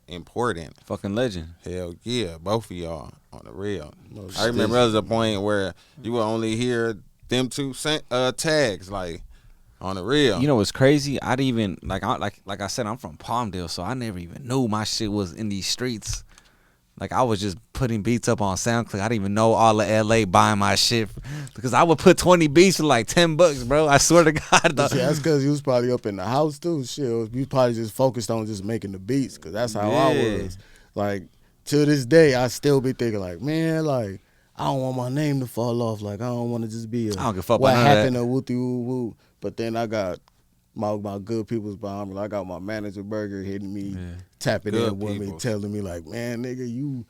important. Fucking legend. Hell yeah, both of y'all on the real. I remember there was a point where you would only hear them two tags, like on the real. You know what's crazy? I didn't even like I said, I'm from Palmdale, so I never even knew my shit was in these streets. Like I was just putting beats up on SoundCloud. I didn't even know all of LA buying my shit because I would put 20 beats for like $10, bro. I swear to God. Yeah, that's because you was probably up in the house too. Shit, you probably just focused on just making the beats, because that's how I was. Like to this day, I still be thinking like, man, like I don't want my name to fall off. Like I don't want to just be I don't give a fuck what about happened that. to wooty woo woo. But then I got my good people's behind me. I got my manager Burger hitting me, tapping Good in with me, peoples. telling me like, man, nigga,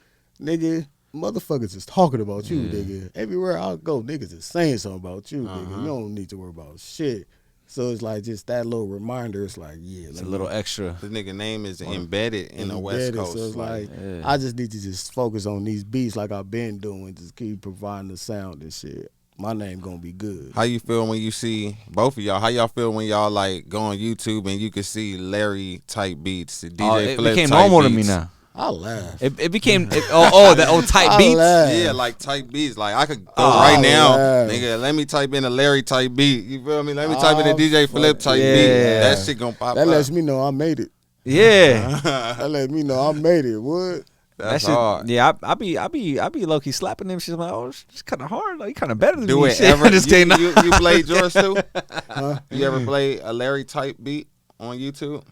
motherfuckers is talking about you, nigga. Everywhere I go, niggas is saying something about you, nigga. You don't need to worry about shit. So it's like just that little reminder. It's like, it's a little extra. This nigga name is embedded in the West Coast. So it's like I just need to just focus on these beats like I've been doing. Just keep providing the sound and shit. My name gonna be good. How you feel when you see both of y'all? How y'all feel when y'all like go on YouTube and you can see Larry type beats, DJ Flippp it became type normal to beats? me now. I laugh. It became that old type beats. Laugh. Yeah, like type beats. Like I could go right now, laugh. nigga. Let me type in a Larry type beat. You feel me? Let me type in a DJ Flippp type beat. That shit gonna pop That up. lets me know I made it. Yeah. That let me know I made it. What? That's hard. Yeah, I be low key slapping them. She's like, oh, it's kind of hard. Like, kind of better than Do me. it ever? You played yours too? Huh? You ever play a Larry type beat on YouTube?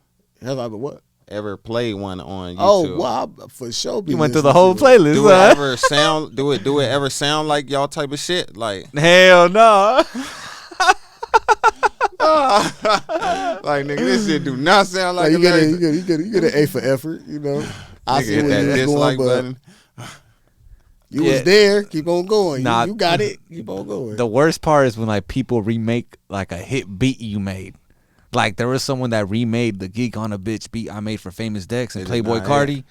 Have I ever what? Ever play one on YouTube? Oh, well, for sure. You went through the whole playlist. Do it ever sound? Do it ever sound like y'all type of shit? Like hell no. Like nigga, this shit do not sound like you get an A for effort. You know, I see where you was going, button. You was there. Keep on going. Nah, you got it. Keep on going. The worst part is when like people remake like a hit beat you made. Like there was someone that remade the Geek on a Bitch beat I made for Famous Dex and Playboy Cardi,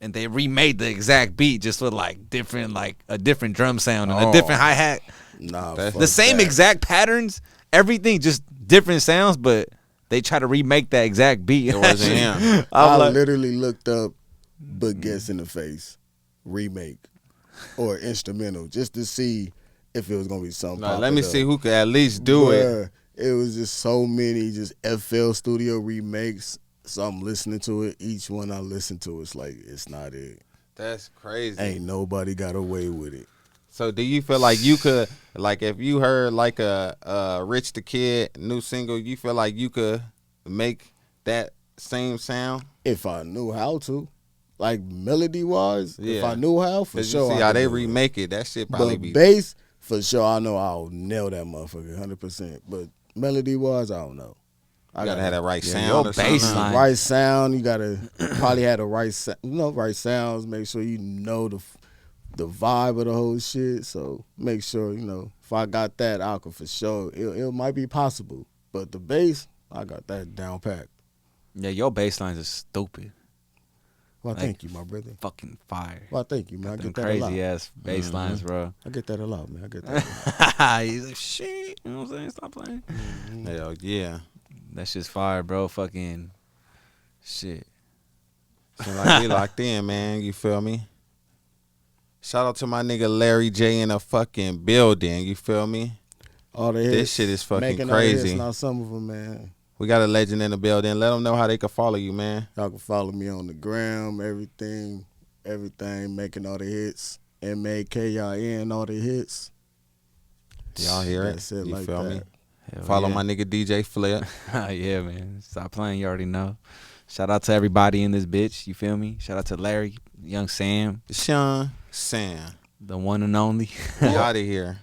and they remade the exact beat just with like different like a different drum sound and a different hi hat. Nah, the same exact patterns, everything, just different sounds, but they try to remake that exact beat. It wasn't him. I literally looked up "But Guess in the Face" remake or instrumental just to see if it was gonna be something. No, let me see who could at least do it. It was just so many just FL Studio remakes. So I'm listening to it. Each one I listen to, it's like it's not it. That's crazy. Ain't nobody got away with it. So do you feel like you could, like if you heard like a Rich the Kid new single, you feel like you could make that same sound? If I knew how to. Like melody wise, Yeah. if I knew how, for sure. You see how they remake it, that shit probably But be bass, for sure, I know I'll nail that motherfucker 100%. But melody wise, I don't know. You gotta have that right sound or bass something. line. Right sound, you gotta probably have the right right sounds. Make sure you know the vibe of the whole shit. So make sure, if I got that, I could for sure. It might be possible. But the bass, I got that down packed. Yeah, your bass lines are stupid. Well, Like, thank you, my brother. Fucking fire. Well, thank you, man. I Them get that a lot. crazy ass bass lines, bro. I get that a lot, man. I get that a lot. He's like, shit. You know what I'm saying? Stop playing. Hell yeah. That shit's fire, bro. Fucking shit. Seem like we locked in, man. You feel me? Shout out to my nigga Larry Jayy in a fucking building. You feel me? All the hits. This shit is fucking Making all the hits, crazy. not some of them, man. We got a legend in the building. Let them know how they can follow you, man. Y'all can follow me on the gram, everything, making all the hits. MAKIN, all the hits. Y'all hear it? That's it, You like feel that. me? Hell Follow yeah. my nigga DJ Flippp. Yeah, man. Stop playing. You already know. Shout out to everybody in this bitch. You feel me? Shout out to Larry, Young Sam, Sean, Sam. the one and only. We out of here.